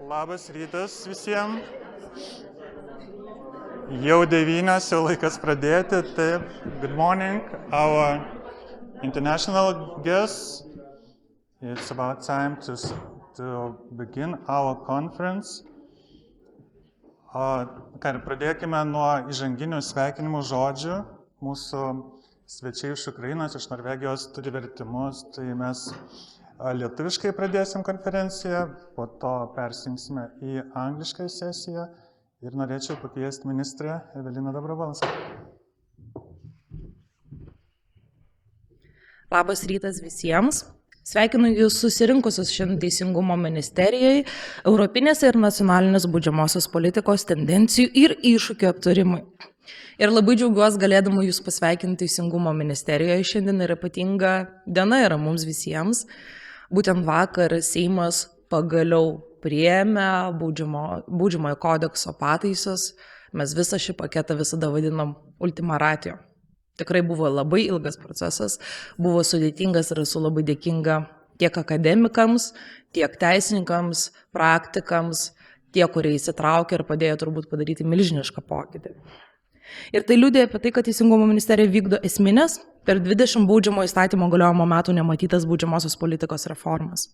Labas rytas visiems. Jau 9, jau laikas pradėti. Taip, good morning, our international guests. It's about time to begin our conference. Pradėkime nuo įžanginių sveikinimų žodžių. Mūsų svečiai iš Ukrainos, iš Norvegijos turi vertimus, tai mes lietuviškai pradėsim konferenciją, po to persijungsime į anglišką sesiją ir norėčiau pakviesti ministrę Eweliną Dobrowolską. Labas rytas visiems. Sveikinu Jūs susirinkusius šiandien Teisingumo ministerijai, Europinės ir nacionalinės baudžiamosios politikos tendencijų ir iššūkių aptarimui. Ir labai džiaugiuosi galėdama Jūs pasveikinti Teisingumo ministerijoje. Šiandien yra ypatinga diena yra mums visiems. Būtent vakar Seimas pagaliau priėmė baudžiamojo kodekso pataisas. Mes visą šį paketą visada vadinam ultima ratio. Tikrai buvo labai ilgas procesas, buvo sudėtingas ir esu labai dėkinga tiek akademikams, tiek teisininkams, praktikams, tie, kurie įsitraukė ir padėjo turbūt padaryti milžinišką pokytį. Ir tai liudija apie tai, kad Teisingumo ministerija vykdo esminės per 20 baudžiamo įstatymo galiojimo metų nematytas baudžiamosios politikos reformas.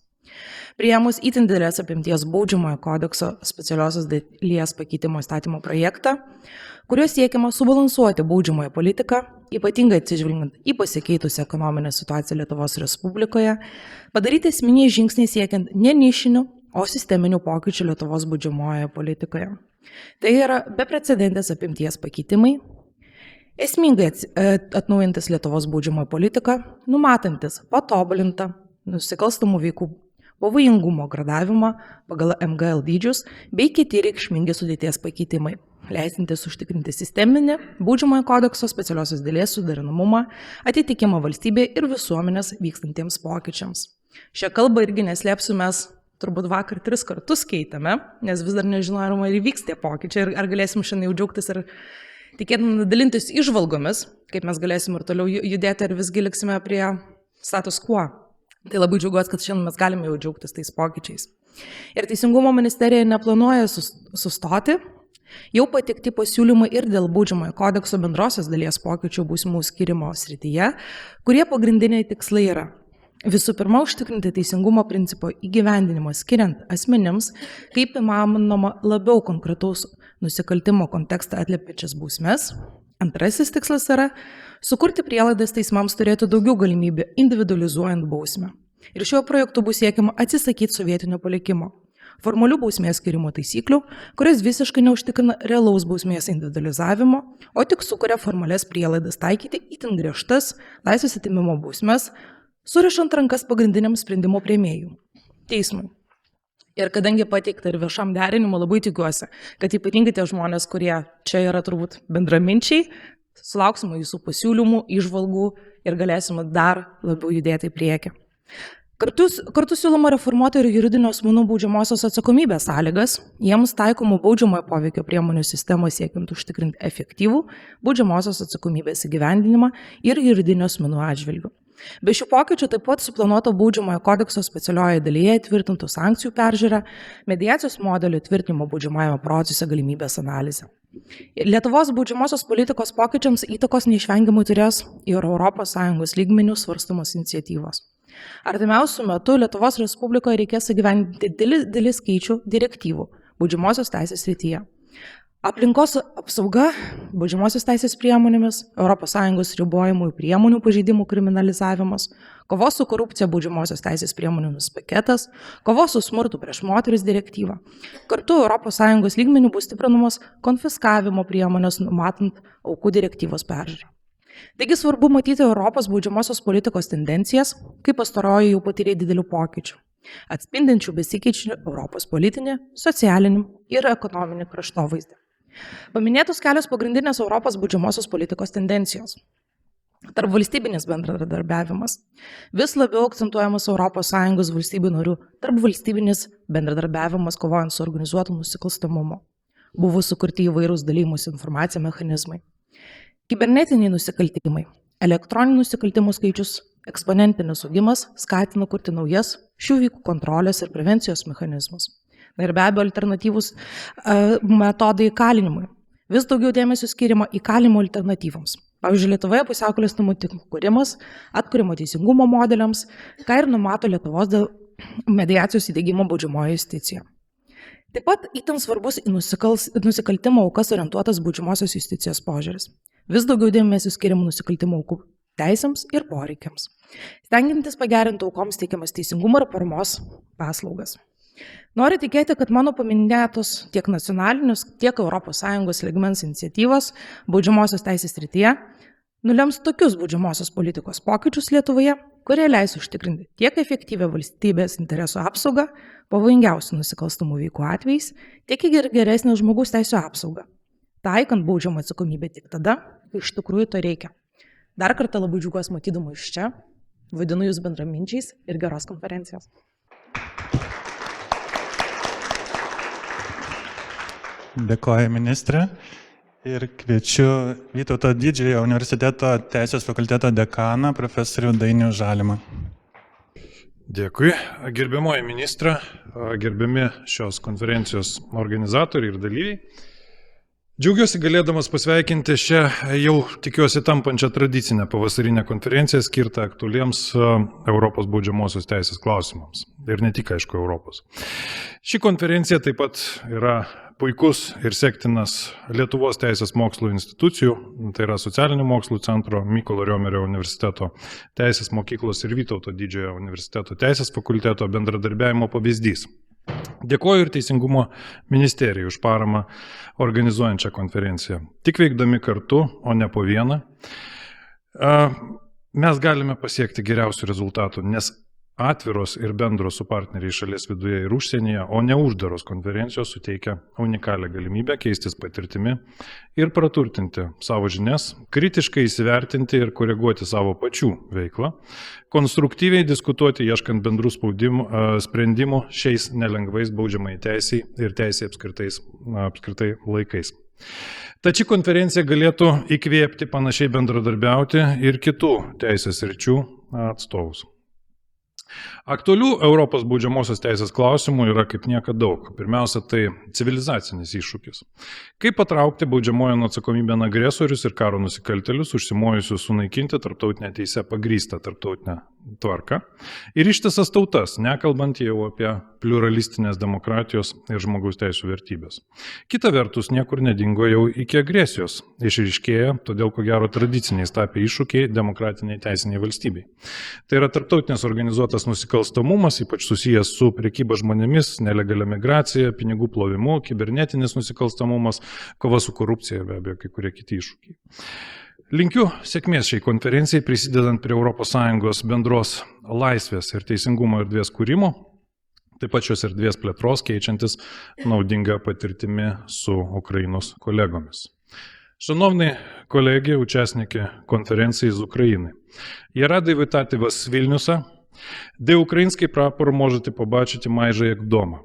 Priėmus itin didelės apimties baudžiamojo kodekso specialiosios dalies pakeitimo įstatymo projektą, kuriuo siekiama subalansuoti baudžiamojo politiką, ypatingai atsižvelgiant į pasikeitusią ekonominę situaciją Lietuvos Respublikoje, padaryti esminiai žingsniai siekiant ne nišinių, o sisteminių pokyčių Lietuvos baudžiamojoje politikoje. Tai yra beprecedentės apimties pakeitimai, esmingai atnaujintis Lietuvos baudžiamojo politiką, numatantis patobulintą nusikalstamų veikų pavojingumo gradavimą pagal MGL dydžius bei kiti reikšmingi sudėties pakeitimai, leisintis užtikrinti sisteminį baudžiamojo kodekso specialiosios dalies suderinamumą, atitikimą valstybėje ir visuomenės vykstantiems pokyčiams. Šią kalbą irgi neslėpsiu, mes turbūt vakar 3 kartus keitėme, nes vis dar nežinojome, ar įvyks tie pokyčiai ir ar galėsim šiandien jau džiaugtis ir tikėtina dalintis įžvalgomis, kaip mes galėsim ir toliau judėti, ar visgi liksime prie status quo. Tai labai džiaugiuosi, kad šiandien mes galime jau džiaugtis tais pokyčiais. Ir Teisingumo ministerija neplanuoja sustoti. Jau pateikti pasiūlymai ir dėl baudžiamojo kodekso bendrosios dalies pokyčių būsimų skirimo srityje, kurie pagrindiniai tikslai yra: visų pirma, užtikrinti teisingumo principo įgyvendinimą skiriant asmenims, kaip įmanoma labiau konkretaus nusikaltimo kontekstą atliepiančias bausmes. Antrasis tikslas yra sukurti prielaidas teismams turėti daugiau galimybių individualizuojant bausmę. Ir šiuo projektu bus siekiama atsisakyti sovietinio palikimo, formalių bausmės skirimo taisyklių, kurias visiškai neužtikrina realaus bausmės individualizavimo, o tik sukuria formalias prielaidas taikyti itin griežtas laisvės atėmimo bausmes, surišant rankas pagrindiniam sprendimo priėmėjų – teismui. Ir kadangi pateikta ir viešam derinimu, labai tikiuosi, kad ypatingai tie žmonės, kurie čia yra turbūt bendraminčiai, sulauksime jūsų pasiūlymų, įžvalgų ir galėsime dar labiau judėti į priekį. Kartu siūloma reformuoti ir juridinio asmenų baudžiamosios atsakomybės sąlygas, jiems taikomų baudžiamojo poveikio priemonių sistemos siekiant užtikrinti efektyvų baudžiamosios atsakomybės įgyvendinimą ir juridinio asmenų atžvilgių. Be šių pokyčių taip pat suplanuota baudžiamojo kodekso specialioje dalyje įtvirtintų sankcijų peržiūra, mediacijos modelio įtvirtinimo baudžiamajame procese galimybės analizė. Lietuvos baudžiamosios politikos pokyčiams įtakos neišvengiamai turės ir ES lygmenių svarstomos iniciatyvos. Artimiausiu metu Lietuvos Respublikoje reikės įgyvendinti didelį skaičių direktyvų baudžiamosios teisės srityje. Aplinkos apsauga baudžiamosios teisės priemonėmis, ES ribojamųjų priemonių pažeidimų kriminalizavimas, kovos su korupcija baudžiamosios teisės priemonėmis paketas, kovos su smurtu prieš moteris direktyva. Kartu ES lygmenių bus stiprinamos konfiskavimo priemonės, numatant aukų direktyvos peržiūrą. Taigi svarbu matyti Europos baudžiamosios politikos tendencijas, kaip pastaroji jau patyrė didelių pokyčių, atspindinčių besikeičiančių Europos politinį, socialinį ir ekonominį kraštovaizdį. Paminėtos kelios pagrindinės Europos baudžiamosios politikos tendencijos. Tarpvalstybinis bendradarbiavimas. Vis labiau akcentuojamas ES valstybių narių tarpvalstybinis bendradarbiavimas kovojant su organizuotu nusikalstamumu. Buvo sukurti įvairūs dalymosi informacija mechanizmai. Kibernetiniai nusikaltimai. Elektroninių nusikaltimų skaičius eksponentinis augimas skatina kurti naujas šių veikų kontrolės ir prevencijos mechanizmus. ir be abejo alternatyvūs metodai įkalinimui. Vis daugiau dėmesio skiriama įkalinimo alternatyvoms. Pavyzdžiui, Lietuvoje pusiaukelės namų tinklų kūrimas, atkūrimo teisingumo modeliams, ką ir numato Lietuvos dėl mediacijos įdiegimo baudžiamojoje justicijoje. Taip pat itin svarbus į nusikaltimo aukas orientuotas baudžiamosios justicijos požiūris. Vis daugiau dėmesio skiriama nusikaltimo aukų teisėms ir poreikiams, stengiantis pagerinti aukoms teikiamas teisingumo ir paramos paslaugas. Noriu tikėti, kad mano paminėtos tiek nacionalinius, tiek ES lygmens iniciatyvos baudžiamosios teisės srityje nulems tokius baudžiamosios politikos pokyčius Lietuvoje, kurie leis užtikrinti tiek efektyvią valstybės interesų apsaugą, pavojingiausių nusikalstamų veikų atvejais, tiek ir geresnę žmogaus teisų apsaugą, taikant baudžiamą atsakomybę tik tada, kai iš tikrųjų to reikia. Dar kartą labai džiaugiuosi matydama iš čia, vadinu jūs bendraminčiais ir geros konferencijos. Dėkoju, ministrė. Ir kviečiu Vytauto Didžiojo universiteto teisės fakulteto dekaną, profesorių Dainių Žalimą. Dėkui. Gerbiamoji ministrė, gerbiami šios konferencijos organizatoriai ir dalyviai. Džiaugiuosi galėdamas pasveikinti šią jau tikiuosi tampančią tradicinę pavasarinę konferenciją skirtą aktualiems Europos baudžiamosios teisės klausimams. Ir ne tik, aišku, Europos. Ši konferencija taip pat yra puikus ir sektinas Lietuvos teisės mokslo institucijų, tai yra socialinių, mokslų, centro, Mykolo Romerio universiteto teisės mokyklos ir Vytauto Didžiojo universiteto teisės fakulteto bendradarbiavimo pavyzdys. Dėkoju ir Teisingumo ministerijai už paramą organizuojant šią konferenciją. Tik veikdami kartu, o ne po vieną, mes galime pasiekti geriausių rezultatų, nes atviros ir bendros su partneriai šalies viduje ir užsienyje, o ne uždaros konferencijos suteikia unikalią galimybę keistis patirtimi ir praturtinti savo žinias, kritiškai įsivertinti ir koreguoti savo pačių veiklą, konstruktyviai diskutuoti, ieškant bendrų sprendimų šiais nelengvais baudžiamai teisiai ir teisė apskritai laikais. Tačiau konferencija galėtų įkvėpti panašiai bendradarbiauti ir kitų teisės sričių atstovus. Aktualių Europos baudžiamosios teisės klausimų yra kaip niekad daug. Pirmiausia, tai civilizacinis iššūkis. Kaip patraukti baudžiamojon atsakomybėn agresorius ir karo nusikaltėlius, užsimojusius sunaikinti tarptautinę teisę pagrįstą tarptautinę tvarką ir ištisas tautas, nekalbant jau apie pluralistinės demokratijos ir žmogaus teisų vertybės. Kita vertus, niekur nedingo jau iki agresijos išryškėja, todėl ko gero tradiciniais tapę iššūkiai demokratiniai teisiniai valstybei. Tai yra tarptautinės organizuotas nusikalstamumas, ypač susijęs su prekyba žmonėmis, nelegalia migracija, pinigų plovimu, kibernetinis nusikalstamumas, kova su korupcija ir be abejo kai kurie kiti iššūkiai. Linkiu sėkmės šiai konferencijai, prisidedant prie ES bendros laisvės ir teisingumo erdvės kūrimo, taip pat šios erdvės plėtros, keičiantis naudingą patirtimi su Ukrainos kolegomis. Шановні колеги, учасники конференції з України, я радий вітати вас з Вільнюса, де український прапор можете побачити майже як вдома.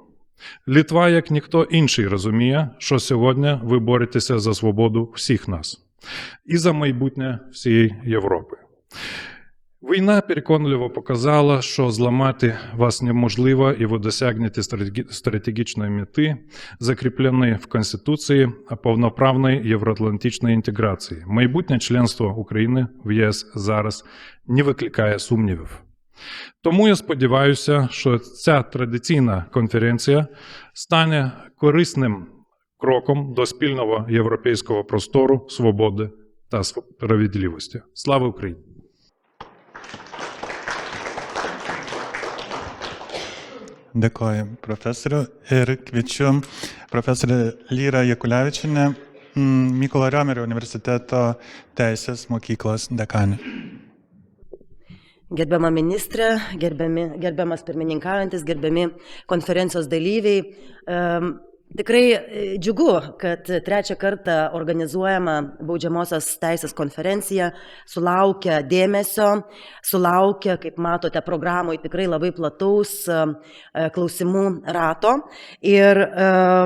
Литва, як ніхто інший, розуміє, що сьогодні ви боретеся за свободу всіх нас і за майбутнє всієї Європи. Війна переконливо показала, що зламати вас неможливо, і ви досягнете стратегічної мети, закріпленої в Конституції, повноправної євроатлантичної інтеграції. Майбутнє членство України в ЄС зараз не викликає сумнівів. Тому я сподіваюся, що ця традиційна конференція стане корисним кроком до спільного європейського простору, свободи та справедливості. Слава Україні! Dėkoju profesoriu ir kviečiu profesorę Lyrą Jakulevičienę, Mykolo Romerio universiteto teisės mokyklos dekanė. Gerbiama ministrė, gerbiamas pirmininkaujantis, gerbiami konferencijos dalyviai, Tikrai džiugu, kad trečią kartą organizuojama baudžiamosios teisės konferencija sulaukia dėmesio, sulaukia, kaip matote, programoje tikrai labai plataus klausimų rato. Ir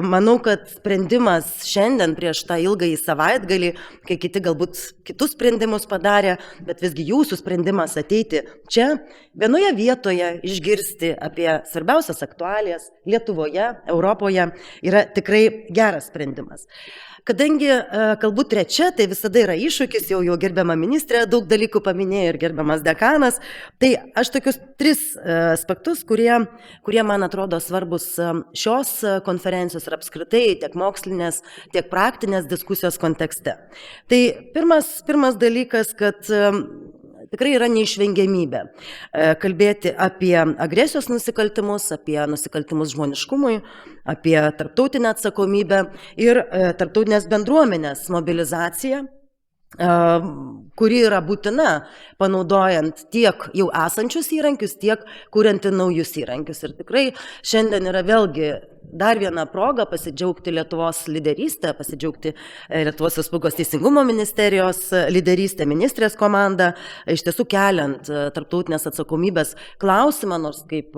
manau, kad sprendimas šiandien prieš tą ilgąjį savaitgalį, kai kiti galbūt kitus sprendimus padarė, bet visgi jūsų sprendimas ateiti čia, vienoje vietoje išgirsti apie svarbiausias aktualijas Lietuvoje, Europoje, yra tikrai geras sprendimas. Kadangi kalbu trečia, tai visada yra iššūkis, jau gerbiama ministrė daug dalykų paminėjo ir gerbiamas dekanas, tai aš tokius 3 aspektus, kurie man atrodo svarbus šios konferencijos ir apskritai tiek mokslinės, tiek praktinės diskusijos kontekste. Tai pirmas dalykas, kad tikrai yra neišvengiamybė kalbėti apie agresijos nusikaltimus, apie nusikaltimus žmoniškumui, apie tarptautinę atsakomybę ir tarptautinės bendruomenės mobilizaciją, kuri yra būtina, panaudojant tiek jau esančius įrankius, tiek kuriant naujus įrankius. Ir tikrai šiandien yra vėlgi dar viena proga pasidžiaugti Lietuvos lyderystę, pasidžiaugti Lietuvos Respublikos Teisingumo ministerijos lyderystę, ministrės komandą, iš tiesų keliant tarptautinės atsakomybės klausimą, nors kaip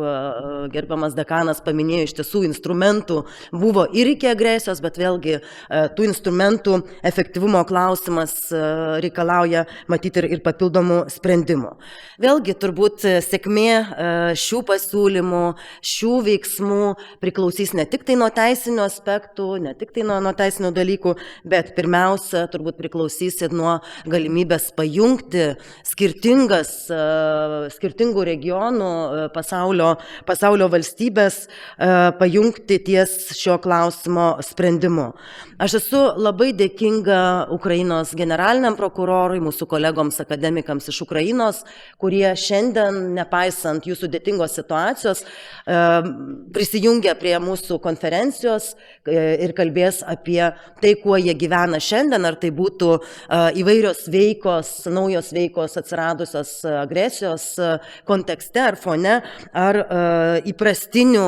gerbiamas dekanas paminėjo, iš tiesų instrumentų buvo ir iki agresijos, bet vėlgi tų instrumentų efektyvumo klausimas reikalauja matyti ir papildomų sprendimų. Vėlgi turbūt sėkmė šių pasiūlymų, šių veiksmų priklausys ne tik tai nuo teisinių aspektų, ne tik tai nuo teisinių dalykų, bet pirmiausia turbūt priklausys ir nuo galimybės pajungti skirtingų regionų pasaulio valstybės, pajungti ties šio klausimo sprendimu. Aš esu labai dėkinga Ukrainos generaliniam prokurorui, mūsų kolegoms akademikams iš Ukrainos, kurie šiandien, nepaisant jų sudėtingos situacijos, prisijungia prie mūsų konferencijos ir kalbės apie tai, kuo jie gyvena šiandien, ar tai būtų įvairios veikos, naujos veikos atsiradusios agresijos kontekste ar fone, ar įprastinių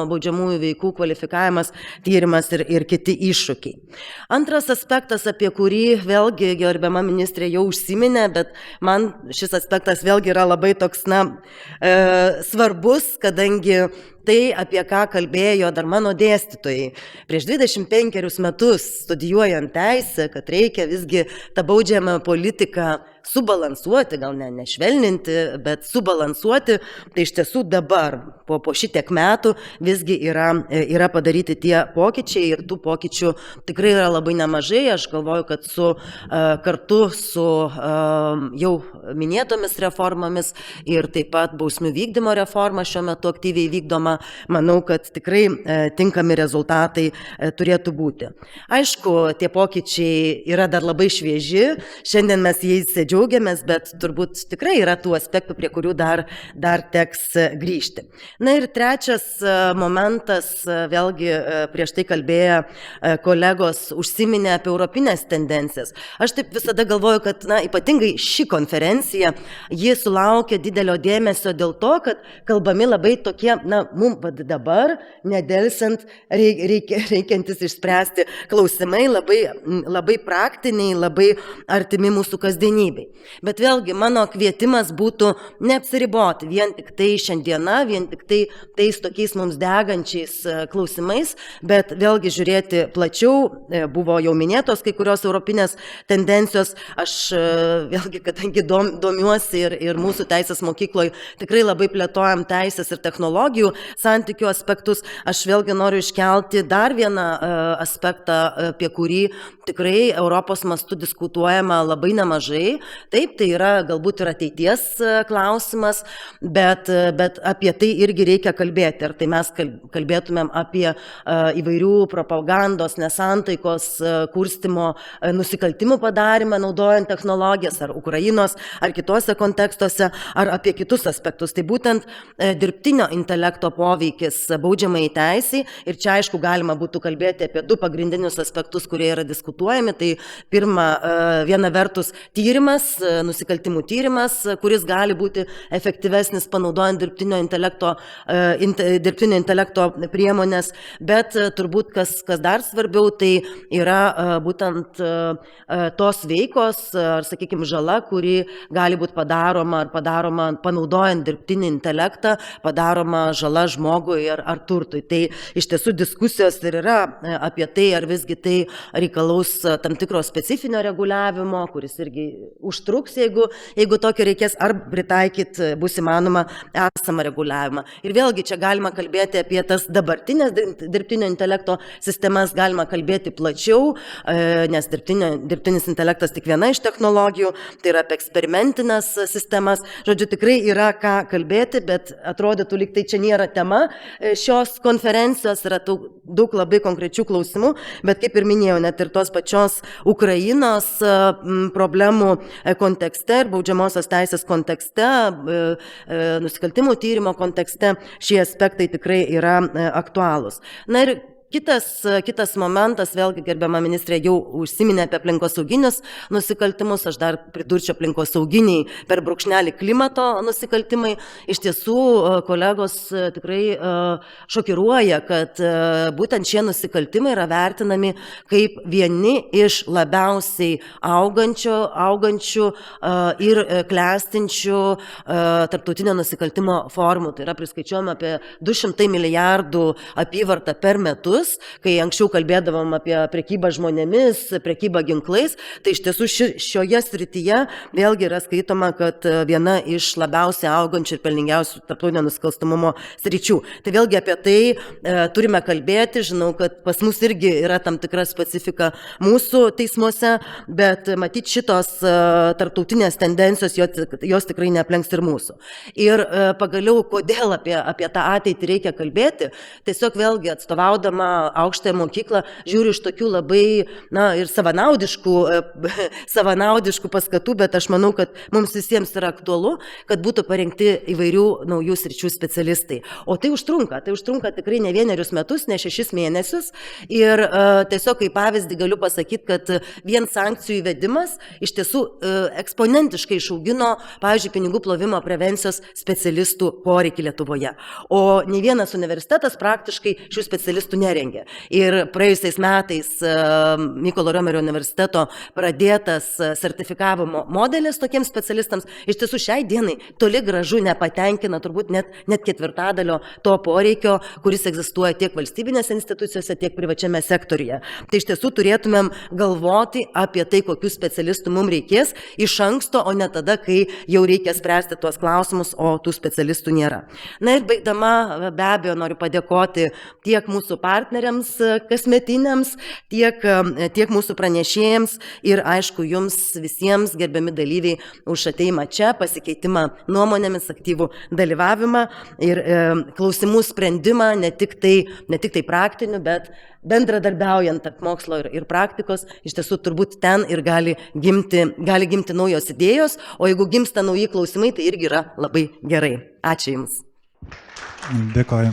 baudžiamųjų veikų kvalifikavimas, tyrimas ir kiti iššūkiai. Antras aspektas, apie kurį vėlgi gerbiama ministrė jau užsiminė, bet man šis aspektas vėlgi yra labai toks, svarbus, kadangi tai, apie ką kalbėjo dar mano dėstytojai prieš 25 metus studijuojant teisę, kad reikia visgi tą baudžiamą politiką subalansuoti, gal ne švelninti, bet subalansuoti, tai iš tiesų dabar, po šitiek metų, visgi yra padaryti tie pokyčiai ir tų pokyčių tikrai yra labai nemažai. Aš galvoju, kad kartu su jau minėtomis reformomis ir taip pat bausmių vykdymo reforma šiuo metu aktyviai vykdoma, manau, kad tikrai tinkami rezultatai turėtų būti. Aišku, tie pokyčiai yra dar labai švieži, šiandien mes jais džiaugiamės, bet turbūt tikrai yra tų aspektų, prie kurių dar teks grįžti. Na ir trečias momentas, vėlgi prieš tai kalbėję kolegos užsiminė apie europinės tendencijas. Aš taip visada galvoju, kad ypatingai ši konferencija, ji sulaukia didelio dėmesio dėl to, kad kalbami labai tokie, mums dabar, nedelsiant, reikiantis išspręsti klausimai, labai praktiniai, labai artimi mūsų kasdienybei. Bet vėlgi mano kvietimas būtų neapsiriboti vien tik tai šiandieną, vien tik tai tais tokiais mums degančiais klausimais, bet vėlgi žiūrėti plačiau. Buvo jau minėtos kai kurios europinės tendencijos. Aš vėlgi, kadangi domiuosi ir mūsų teisės mokykloje tikrai labai plėtojam teisės ir technologijų santykių aspektus, aš vėlgi noriu iškelti dar vieną aspektą, apie kurį tikrai Europos mastu diskutuojama labai nemažai. Taip, tai yra galbūt ir ateities klausimas, bet apie tai irgi reikia kalbėti. Ar tai mes kalbėtumėm apie įvairių propagandos, nesantaikos, kurstimo, nusikaltimų padarymą naudojant technologijas, ar Ukrainos, ar kitose kontekstuose, ar apie kitus aspektus. Tai būtent dirbtinio intelekto poveikis baudžiamai teisei. Ir čia aišku galima būtų kalbėti apie 2 pagrindinius aspektus, kurie yra diskutuojami. Tai viena vertus tyrimas tyrimas, nusikaltimų tyrimas, kuris gali būti efektyvesnis panaudojant dirbtinio intelekto priemonės, bet turbūt kas dar svarbiau, tai yra būtent tos veikos, ar sakykime žala, kuri gali būti padaroma panaudojant dirbtinį intelektą, padaroma žala žmogui ar turtui. Tai iš tiesų diskusijos ir yra apie tai, ar visgi tai reikalaus tam tikro specifinio reguliavimo, kuris irgi užtruks, jeigu tokio reikės, ar pritaikyti bus įmanoma esamą reguliavimą. Ir vėlgi čia galima kalbėti apie tas dabartinės dirbtinio intelekto sistemas, galima kalbėti plačiau, nes dirbtinis intelektas tik viena iš technologijų, tai yra apie eksperimentinės sistemas. Žodžiu, tikrai yra ką kalbėti, bet atrodytų, lyg tai čia nėra tema šios konferencijos, yra daug labai konkrečių klausimų, bet kaip ir minėjau, net ir tos pačios Ukrainos problemų kontekste ir baudžiamosios teisės kontekste, nusikaltimų tyrimo kontekste šie aspektai tikrai yra aktualūs. Na ir Kitas momentas, vėlgi gerbiama ministrė jau užsiminė apie aplinkosauginius nusikaltimus, aš dar pridurčiau aplinkosauginiai per brūkšnelį klimato nusikaltimai. Iš tiesų, kolegos tikrai šokiruoja, kad būtent šie nusikaltimai yra vertinami kaip vieni iš labiausiai augančių ir klestinčių tarptautinio nusikaltimo formų. Tai yra priskaičiuojama apie 200 milijardų apyvartą per metus. Kai anksčiau kalbėdavom apie prekybą žmonėmis, prekybą ginklais, tai iš tiesų šioje srityje vėlgi yra skaitoma, kad viena iš labiausiai augančių ir pelningiausių tarptautinio nusikalstamumo sričių. Tai vėlgi apie tai turime kalbėti, žinau, kad pas mus irgi yra tam tikra specifika mūsų teismuose, bet matyt šitos tarptautinės tendencijos jos tikrai neaplenks ir mūsų. Ir pagaliau, kodėl apie tą ateitį reikia kalbėti, tiesiog vėlgi atstovaudama aukštąją mokyklą, žiūriu iš tokių labai, ir savanaudiškų paskatų, bet aš manau, kad mums visiems yra aktualu, kad būtų parengti įvairių naujų sričių specialistai. O tai užtrunka tikrai ne 1 metus, ne 6 mėnesius. Ir tiesiog kaip pavyzdį galiu pasakyti, kad vien sankcijų įvedimas iš tiesų eksponentiškai išaugino, pavyzdžiui, pinigų plovimo prevencijos specialistų poreikį Lietuvoje. O ne vienas universitetas praktiškai šių specialistų nerengė. Ir praėjusiais metais Mykolo Romerio universiteto pradėtas sertifikavimo modelis tokiems specialistams iš tiesų šiai dienai toli gražu nepatenkina turbūt net ketvirtadalio to poreikio, kuris egzistuoja tiek valstybinėse institucijose, tiek privačiame sektoriuje. Tai iš tiesų turėtumėm galvoti apie tai, kokių specialistų mums reikės iš anksto, o ne tada, kai jau reikia spręsti tuos klausimus, o tų specialistų nėra. Na ir baigdama, be abejo, noriu padėkoti tiek mūsų partneriams kasmetiniams, tiek mūsų pranešėjams ir aišku jums visiems gerbiami dalyviai už ateimą čia, pasikeitimą nuomonėmis, aktyvų dalyvavimą ir klausimų sprendimą ne tik tai praktinių, bet bendradarbiaujant tarp mokslo ir praktikos, iš tiesų turbūt ten ir gali gimti naujos idėjos, o jeigu gimsta nauji klausimai, tai irgi yra labai gerai. Ačiū Jums. Dėkoju.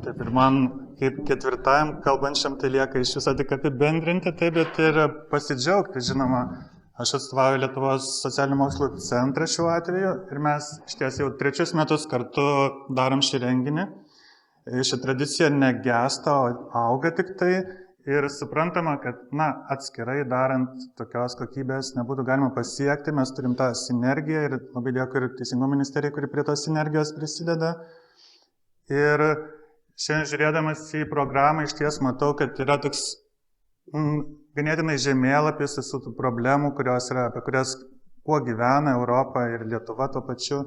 Taip ir man, kaip ketvirtajam kalbančiam, tai lieka iš viso tik apibendrinti, taip, bet ir pasidžiaugti, žinoma. Aš atstovauju Lietuvos socialinių mokslų centrą šiuo atveju ir mes išties jau 3 metus kartu darom šį renginį. Ši tradicija negesta, o auga tik tai ir suprantama, kad atskirai darant tokios kokybės nebūtų galima pasiekti. Mes turim tą sinergiją ir labai dėkui ir Teisingumo ministerijai, kuri prie tos sinergijos prisideda. Ir šiandien žiūrėdamas į programą iš ties matau, kad yra toks ganėtinai žemėlapis visų tų problemų, apie kurias kuo gyvena Europa ir Lietuva tuo pačiu.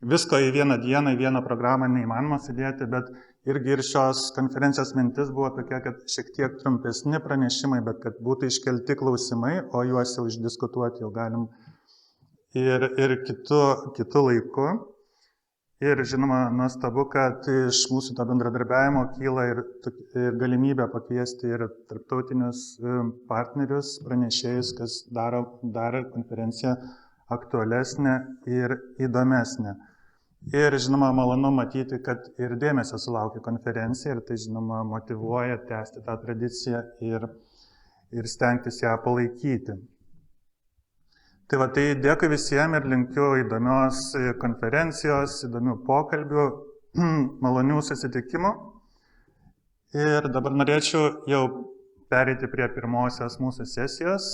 Visko į vieną dieną, į vieną programą neįmanoma sudėti, bet irgi ir šios konferencijos mintis buvo tokia, kad šiek tiek trumpesni pranešimai, bet kad būtų iškelti klausimai, o juos jau išdiskutuoti jau galim ir kitu laiku. Ir žinoma, nuostabu, kad iš mūsų to bendradarbiavimo kyla ir galimybė pakviesti ir tarptautinius partnerius, pranešėjus, kas daro konferenciją aktualesnę ir įdomesnę. Ir, žinoma, malonu matyti, kad ir dėmesio sulaukia konferencija ir tai, žinoma, motyvuoja tęsti tą tradiciją ir stengtis ją palaikyti. Tai va, tai dėkui visiems ir linkiu įdomios konferencijos, įdomių pokalbių, malonių susitikimų. Ir dabar norėčiau jau pereiti prie pirmosios mūsų sesijos.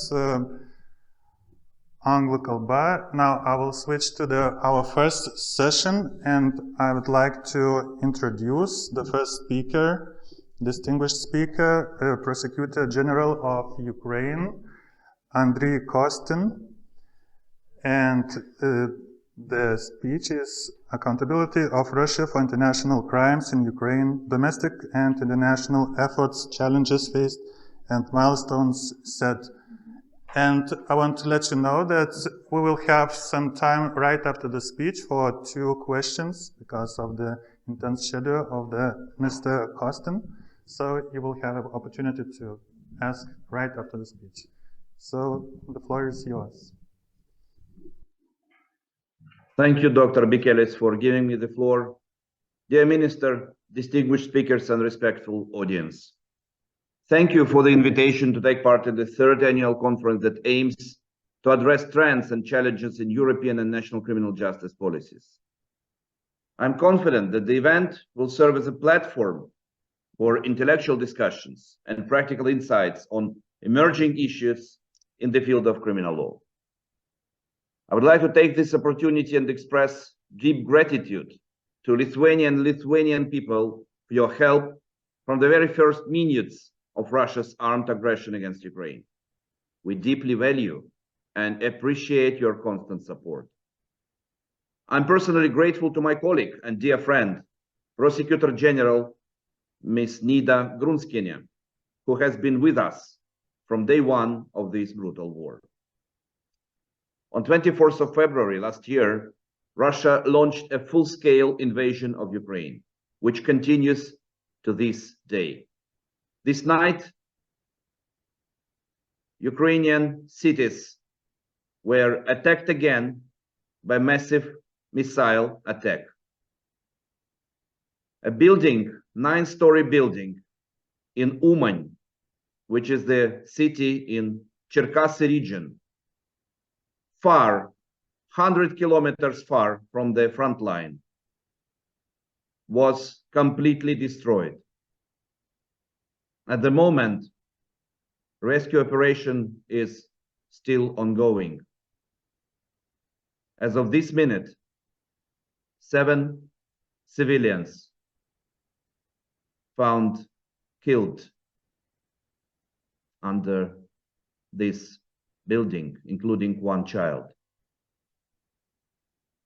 Anglų kalba. Now I will switch to our first session and I would like to introduce the first speaker, distinguished speaker, Prosecutor General of Ukraine, Adriy Kostin. And the speech is Accountability of Russia for International Crimes in Ukraine, Domestic and International Efforts, Challenges Faced, and Milestones Set. And I want to let you know that we will have some time right after the speech for 2 questions because of the intense schedule of Mr. Kostin. So you will have an opportunity to ask right after the speech. So the floor is yours. Thank you, Dr. Bikelis, for giving me the floor. Dear Minister, distinguished speakers and respectful audience. Thank you for the invitation to take part in the 3rd annual conference that aims to address trends and challenges in European and national criminal justice policies. I'm confident that the event will serve as a platform for intellectual discussions and practical insights on emerging issues in the field of criminal law. I would like to take this opportunity and express deep gratitude to Lithuanian people for your help from the very first minutes of Russia's armed aggression against Ukraine. We deeply value and appreciate your constant support. I'm personally grateful to my colleague and dear friend, Prosecutor General Ms. Nida Grunskiene, who has been with us from day one of this brutal war. On 24th of February last year, Russia launched a full-scale invasion of Ukraine, which continues to this day. This night, Ukrainian cities were attacked again by massive missile attack. A building, 9-story building in Uman, which is the city in Cherkasy region, far, 100 kilometers far from the front line, was completely destroyed. At the moment, rescue operation is still ongoing. As of this minute, 7 civilians found killed under this building, including 1 child.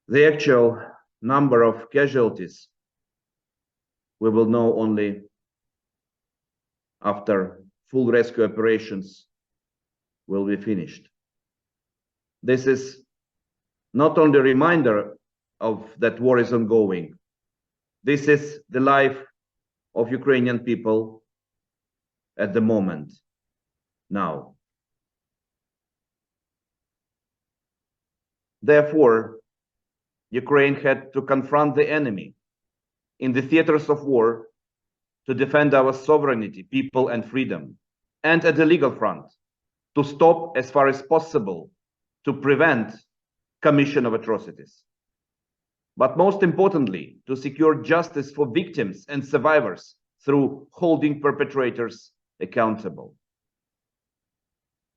The actual number of casualties we will know only after full rescue operations will be finished. This is not only a reminder of that war is ongoing. This is the life of Ukrainian people at the moment, now. Therefore, Ukraine had to confront the enemy in the theaters of war to defend our sovereignty, people, and freedom, and at the legal front, to stop as far as possible, to prevent commission of atrocities. But most importantly, to secure justice for victims and survivors through holding perpetrators accountable.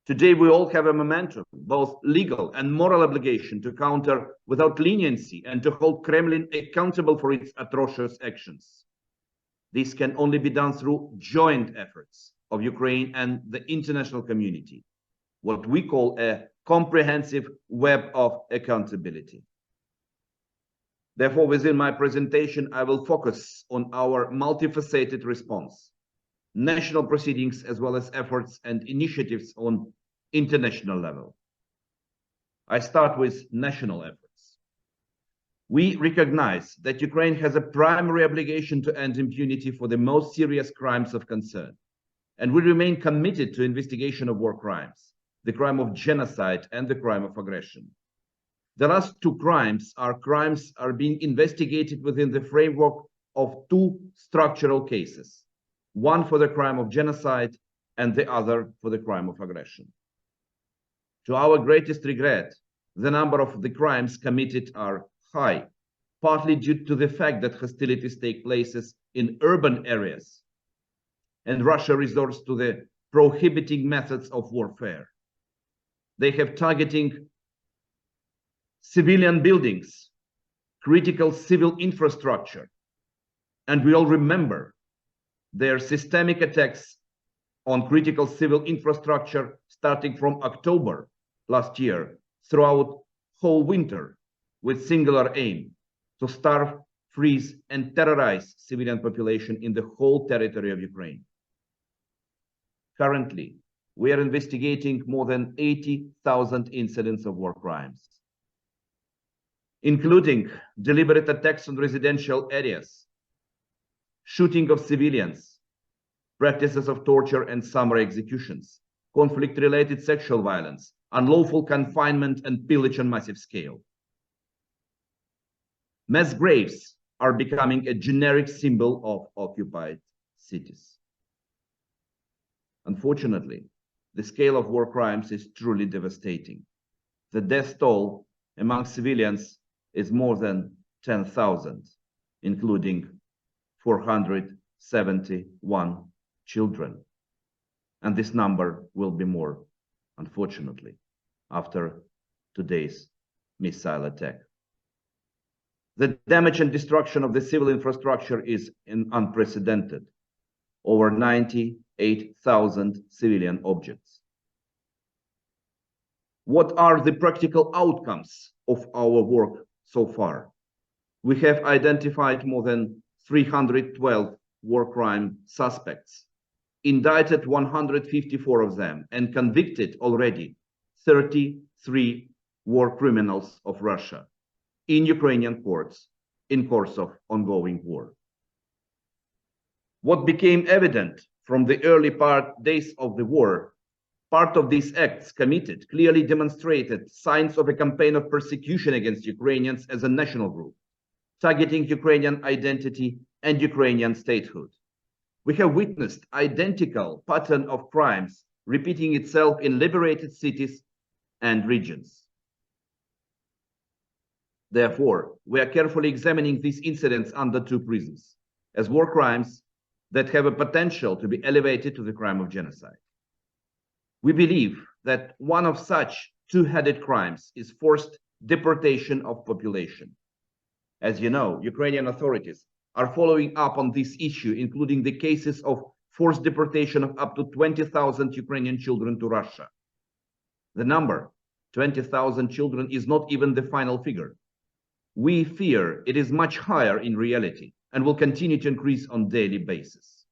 Today, we all have a momentum, both legal and moral obligation to counter without leniency and to hold Kremlin accountable for its atrocious actions. This can only be done through joint efforts of Ukraine and the international community, what we call a comprehensive web of accountability. Therefore, within my presentation, I will focus on our multifaceted response, national proceedings, as well as efforts and initiatives on international level. I start with national efforts. We recognize that Ukraine has a primary obligation to end impunity for the most serious crimes of concern, and we remain committed to investigation of war crimes, the crime of genocide and the crime of aggression. The last two crimes are being investigated within the framework of two structural cases, one for the crime of genocide and the other for the crime of aggression. To our greatest regret, the number of the crimes committed are high, partly due to the fact that hostilities take place in urban areas, and Russia resorts to the prohibiting methods of warfare. They have targeting civilian buildings, critical civil infrastructure, and we all remember their systemic attacks on critical civil infrastructure starting from October last year throughout whole winter with singular aim to starve, freeze, and terrorize civilian population in the whole territory of Ukraine. Currently, we are investigating more than 80,000 incidents of war crimes, including deliberate attacks on residential areas, shooting of civilians, practices of torture and summary executions, conflict-related sexual violence, unlawful confinement, and pillage on massive scale. Mass graves are becoming a generic symbol of occupied cities. Unfortunately, the scale of war crimes is truly devastating. The death toll among civilians is more than 10,000, including 471 children. And this number will be more, unfortunately, after today's missile attack. The damage and destruction of the civil infrastructure is unprecedented. Over 98,000 civilian objects. What are the practical outcomes of our work so far? We have identified more than 312 war crime suspects, indicted 154 of them, and convicted already 33 war criminals of Russia in Ukrainian courts in course of ongoing war. What became evident from the early days of the war, part of these acts committed clearly demonstrated signs of a campaign of persecution against Ukrainians as a national group, targeting Ukrainian identity and Ukrainian statehood. We have witnessed identical pattern of crimes repeating itself in liberated cities and regions. Therefore, we are carefully examining these incidents under two prisms, as war crimes that have a potential to be elevated to the crime of genocide. We believe that one of such two-headed crimes is forced deportation of population. As you know, Ukrainian authorities are following up on this issue, including the cases of forced deportation of up to 20,000 Ukrainian children to Russia. The number, 20,000 children, is not even the final figure. We fear it is much higher in reality and will continue to increase on a daily basis.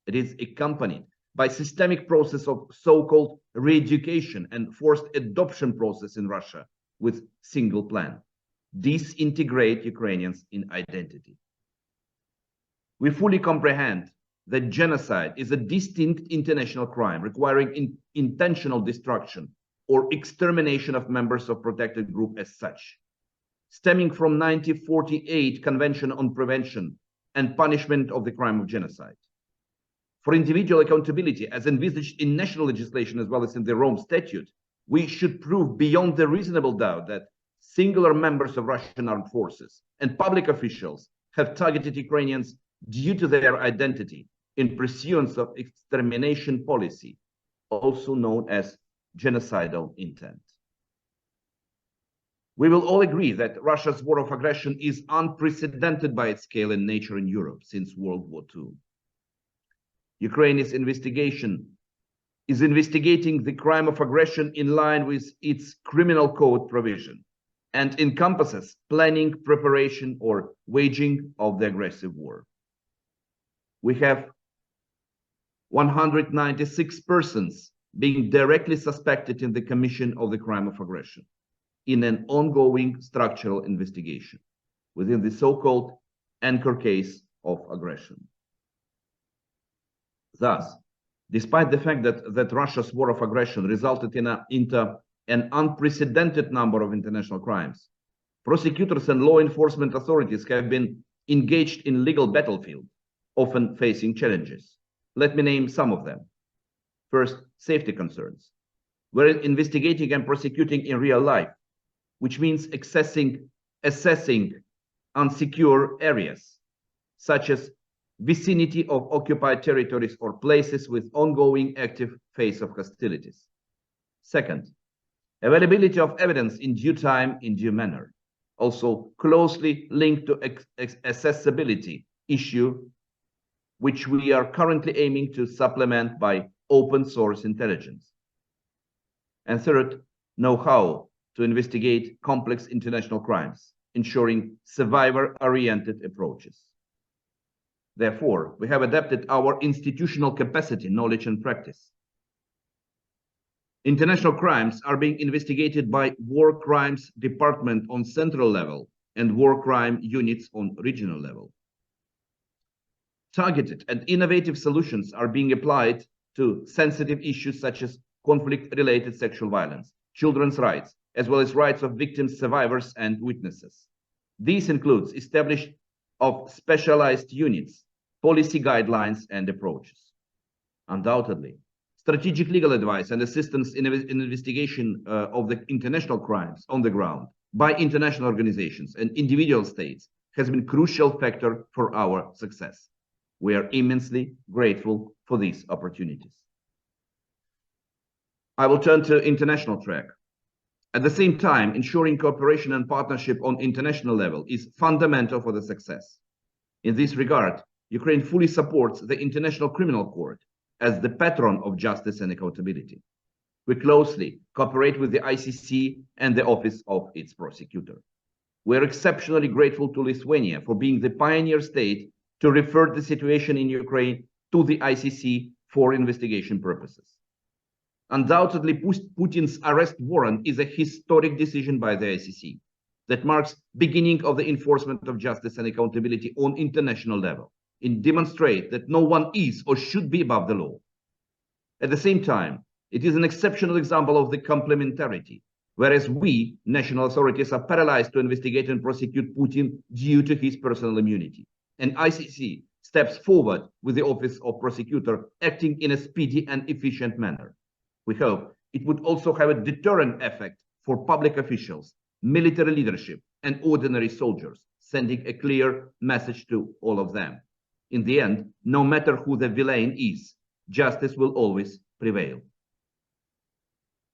It is accompanied by systemic process of so-called re-education and forced adoption process in Russia with single plan: disintegrate Ukrainians in identity. We fully comprehend that genocide is a distinct international crime requiring intentional destruction or extermination of members of protected group as such, stemming from 1948 Convention on Prevention and Punishment of the Crime of Genocide. For individual accountability, as envisaged in national legislation as well as in the Rome Statute, we should prove beyond the reasonable doubt that singular members of Russian armed forces and public officials have targeted Ukrainians due to their identity in pursuance of extermination policy, also known as genocidal intent. We will all agree that Russia's war of aggression is unprecedented by its scale and nature in Europe since World War II. Ukraine's investigation is investigating the crime of aggression in line with its criminal code provision and encompasses planning, preparation, or waging of the aggressive war. We have 196 persons being directly suspected in the commission of the crime of aggression in an ongoing structural investigation within the so-called anchor case of aggression. Thus, despite the fact that Russia's war of aggression resulted in an an unprecedented number of international crimes. Prosecutors and law enforcement authorities have been engaged in legal battlefield, often facing challenges. Let me name some of them. First, safety concerns. We're investigating and prosecuting in real life, which means assessing unsecure areas, such as vicinity of occupied territories or places with ongoing active phase of hostilities. Second, availability of evidence in due time, in due manner, also closely linked to accessibility issue, which we are currently aiming to supplement by open source intelligence. And third, know-how to investigate complex international crimes, ensuring survivor-oriented approaches. Therefore, we have adapted our institutional capacity, knowledge, and practice. International crimes are being investigated by War Crimes Department on central level and war crime units on regional level. Targeted and innovative solutions are being applied to sensitive issues such as conflict-related sexual violence, children's rights, as well as rights of victims, survivors, and witnesses. This includes establishment of specialized units, policy guidelines, and approaches. Undoubtedly, strategic legal advice and assistance in investigation of the international crimes on the ground by international organizations and individual states has been a crucial factor for our success. We are immensely grateful for these opportunities. I will turn to international track. At the same time, ensuring cooperation and partnership on international level is fundamental for the success. In this regard, Ukraine fully supports the International Criminal Court as the patron of justice and accountability. We closely cooperate with the ICC and the office of its prosecutor. We are exceptionally grateful to Lithuania for being the pioneer state to refer the situation in Ukraine to the ICC for investigation purposes. Undoubtedly, Putin's arrest warrant is a historic decision by the ICC that marks beginning of the enforcement of justice and accountability on international level. It demonstrates that no one is or should be above the law. At the same time, it is an exceptional example of the complementarity, whereas we, national authorities, are paralyzed to investigate and prosecute Putin due to his personal immunity. And ICC steps forward with the Office of Prosecutor, acting in a speedy and efficient manner. We hope it would also have a deterrent effect for public officials, military leadership, and ordinary soldiers, sending a clear message to all of them. In the end, no matter who the villain is, justice will always prevail.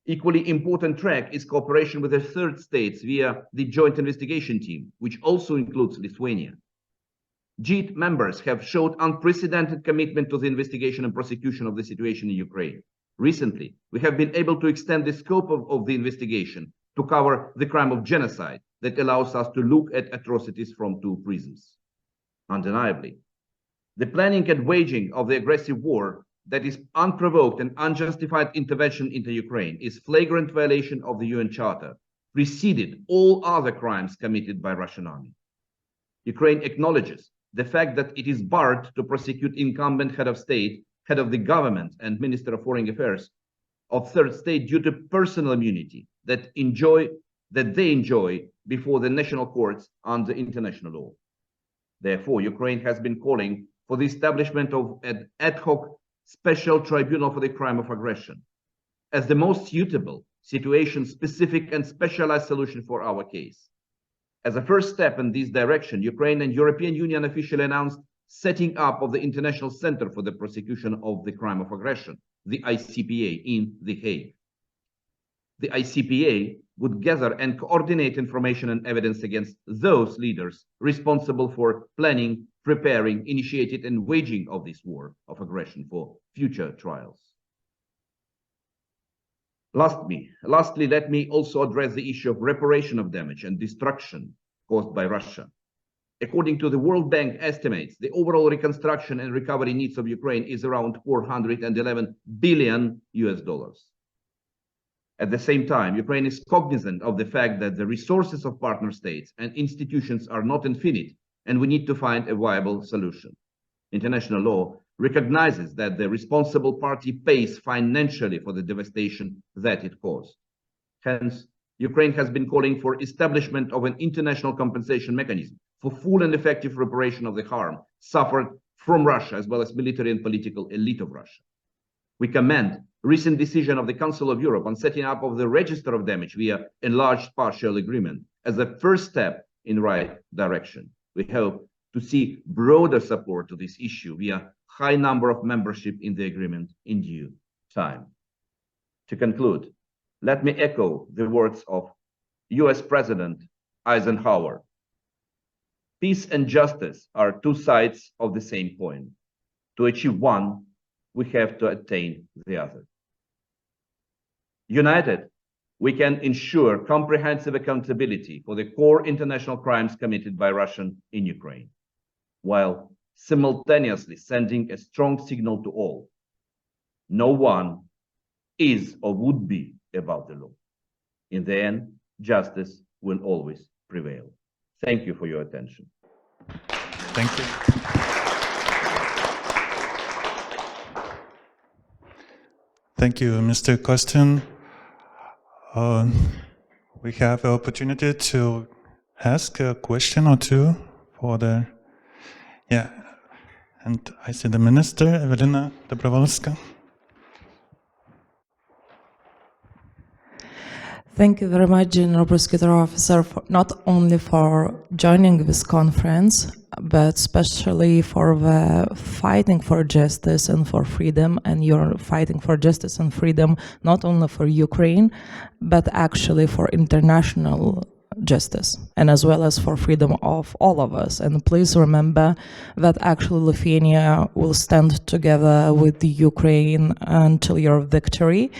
Equally important track is cooperation with the third states via the Joint Investigation Team, which also includes Lithuania. JIT members have showed unprecedented commitment to the investigation and prosecution of the situation in Ukraine. Recently, we have been able to extend the scope of the investigation to cover the crime of genocide that allows us to look at atrocities from two prisms. Undeniably, the planning and waging of the aggressive war that is unprovoked and unjustified intervention into Ukraine is flagrant violation of the UN Charter, preceded all other crimes committed by Russian army. Ukraine acknowledges the fact that it is barred to prosecute incumbent head of state, head of the government, and Minister of Foreign Affairs of third state due to personal immunity that they enjoy before the national courts under international law. Therefore, Ukraine has been calling for the establishment of an ad hoc special tribunal for the crime of aggression as the most suitable, situation-specific and specialized solution for our case. As a first step in this direction, Ukraine and European Union officially announced setting up of the International Center for the Prosecution of the Crime of Aggression, the ICPA, in The Hague. The ICPA would gather and coordinate information and evidence against those leaders responsible for planning, preparing, initiating, and waging of this war of aggression for future trials. Lastly, let me also address the issue of reparation of damage and destruction caused by Russia. According to the World Bank estimates, the overall reconstruction and recovery needs of Ukraine is around $411 billion. At the same time, Ukraine is cognizant of the fact that the resources of partner states and institutions are not infinite, and we need to find a viable solution. International law recognizes that the responsible party pays financially for the devastation that it caused. Hence, Ukraine has been calling for establishment of an international compensation mechanism for full and effective reparation of the harm suffered from Russia, as well as military and political elite of Russia. We commend recent decision of the Council of Europe on setting up of the register of damage via enlarged partial agreement as a first step in the right direction. We hope to see broader support to this issue via high number of membership in the agreement in due time. To conclude, let me echo the words of US President Eisenhower. Peace and justice are two sides of the same coin. To achieve one, we have to attain the other. United, we can ensure comprehensive accountability for the core international crimes committed by Russia in Ukraine, while simultaneously sending a strong signal to all. No one is or would be above the law. In the end, justice will always prevail. Thank you for your attention. Thank you. Thank you, Mr. Kostin. We have an opportunity to ask a question or two for the, and I see the Minister, Ewelina Dobrowolska. Thank you very much, General Prosecutor Officer, not only for joining this conference, but especially for the fighting for justice and for freedom. And you're fighting for justice and freedom not only for Ukraine, but actually for international justice, and as well as for freedom of all of us. And please remember that actually Lithuania will stand together with the Ukraine until your victory,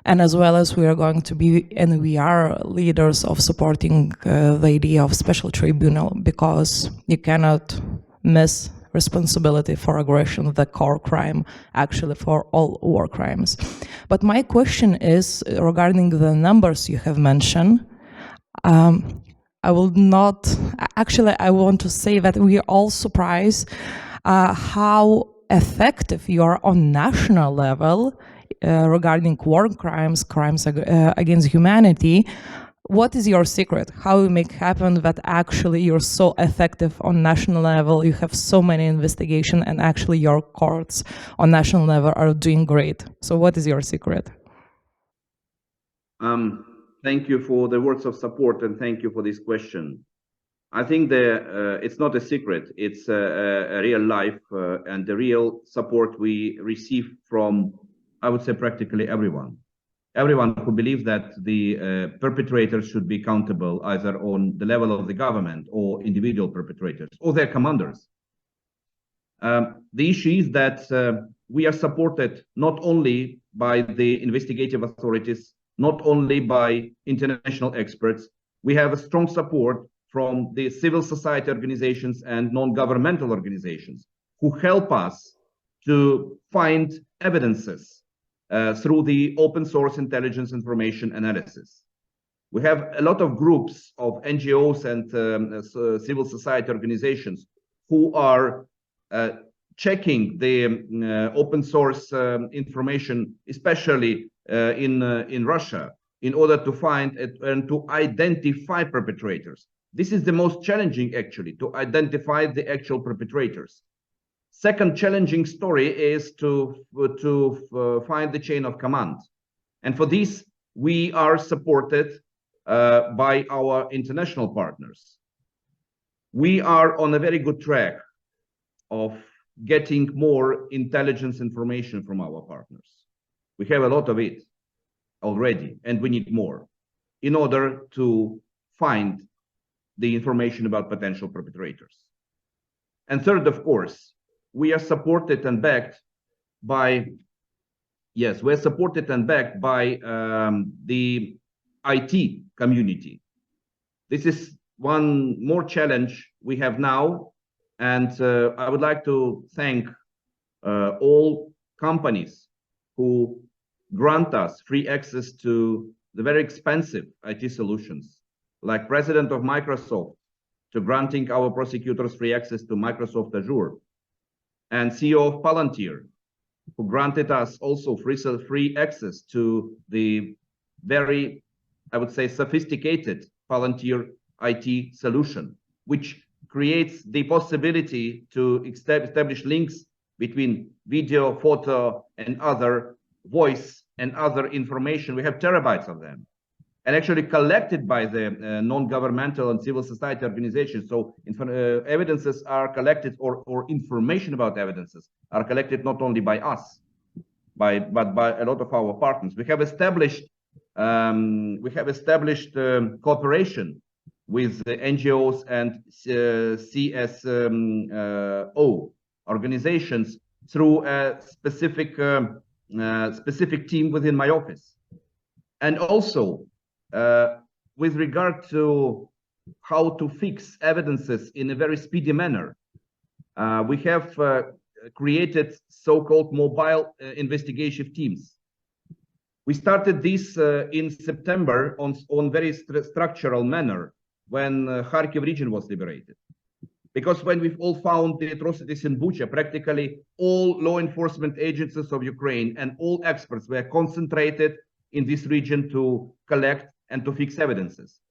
and as well as we are going to be, and we are leaders of supporting the idea of special tribunal, because you cannot miss responsibility for aggression, the core crime, actually for all war crimes. But my question is regarding the numbers you have mentioned. I will not, actually I want to say that we are all surprised how effective you are on national level regarding war crimes, crimes against humanity. What is your secret? How you make happen that actually you're so effective on national level, you have so many investigations, and actually your courts on national level are doing great. So what is your secret? Thank you for the words of support, and thank you for this question. I think it's not a secret. It's a real life and the real support we receive from, I would say, practically everyone. Everyone who believes that the perpetrators should be accountable either on the level of the government or individual perpetrators or their commanders. The issue is that we are supported not only by the investigative authorities, not only by international experts. We have a strong support from the civil society organizations and non-governmental organizations who help us to find evidences through the open source intelligence information analysis. We have a lot of groups of NGOs and civil society organizations who are checking the open source information, especially in Russia, in order to find and to identify perpetrators. This is the most challenging, actually, to identify the actual perpetrators. Second challenging story is to find the chain of command. And for this, we are supported by our international partners. We are on a very good track of getting more intelligence information from our partners. We have a lot of it already, and we need more in order to find the information about potential perpetrators. And third, of course, we are supported and backed by, we're supported and backed by the IT community. This is one more challenge we have now, and I would like to thank all companies who grant us free access to the very expensive IT solutions, like President of Microsoft to granting our prosecutors free access to Microsoft Azure, and CEO of Palantir, who granted us also free access to the very I would say, sophisticated volunteer IT solution, which creates the possibility to establish links between video, photo, and other voice and other information. We have terabytes of them, and actually collected by the non-governmental and civil society organizations. So evidences are collected, or information about evidences are collected not only by us, but by a lot of our partners. We have established cooperation with the NGOs and CSO organizations through a specific team within my office. And also, with regard to how to fix evidences in a very speedy manner, we have created so-called mobile investigation teams. We started this in September on very structural manner when Kharkiv region was liberated. Because when we've all found the atrocities in Bucha, practically all law enforcement agencies of Ukraine and all experts were concentrated in this region to collect and to fix evidences.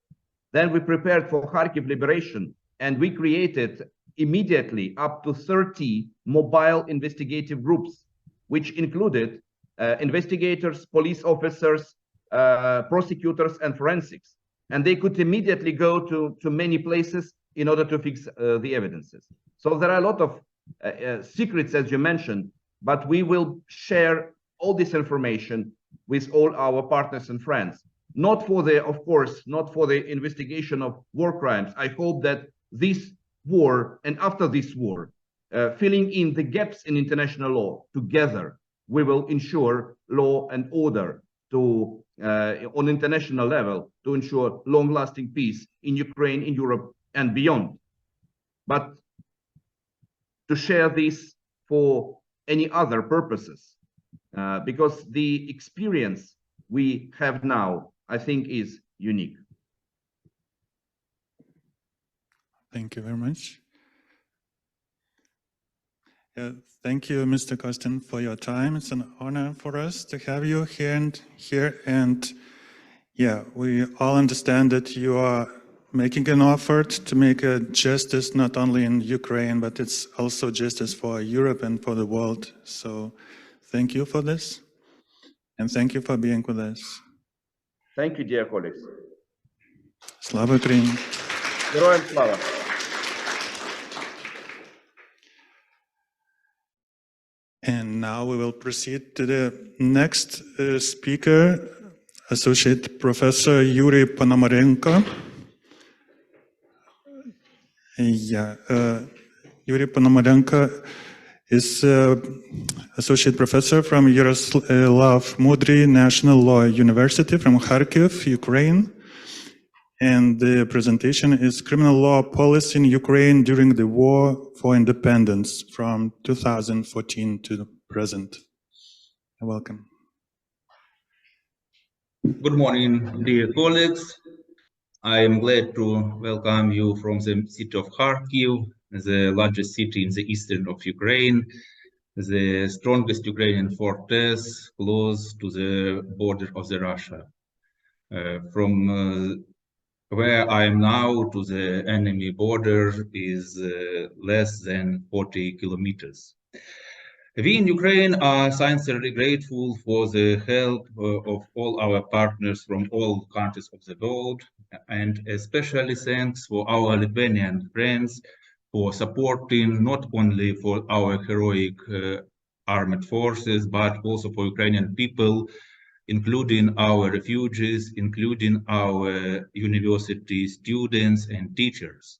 Then we prepared for Kharkiv liberation, and we created immediately up to 30 mobile investigative groups, which included investigators, police officers, prosecutors, and forensics. And they could immediately go to many places in order to fix the evidences. So there are a lot of secrets, as you mentioned, but we will share all this information with all our partners and friends. Not for the, of course, not for the investigation of war crimes. I hope that this war and after this war, filling in the gaps in international law together, we will ensure law and order to on international level to ensure long-lasting peace in Ukraine, in Europe, and beyond. But to share this for any other purposes, because the experience we have now, I think, is unique. Thank you very much. Thank you, Mr. Kostin, for your time. It's an honor for us to have you here. And yeah, we all understand that you are making an effort to make a justice not only in Ukraine, but it's also justice for Europe and for the world. So thank you for this. And thank you for being with us. Thank you, dear colleagues. Slava Ukraini. Героям слава. And now we will proceed to the next speaker, Associate Professor Yuri Ponomarenko. Yuri Ponomarenko is Associate Professor from Yaroslav Mudry National Law University from Kharkiv, Ukraine. And the presentation is Criminal Law Policy in Ukraine during the War for Independence from 2014 to the present. Welcome. Good morning, dear colleagues. I am glad to welcome you from the city of Kharkiv, the largest city in the eastern of Ukraine, the strongest Ukrainian fortress close to the border of the Russia. From where I am now to the enemy border is less than 40 kilometers. We in Ukraine are sincerely grateful for the help of all our partners from all countries of the world, and especially thanks for our Lithuanian friends for supporting not only for our heroic armed forces, but also for Ukrainian people, including our refugees, including our university students and teachers.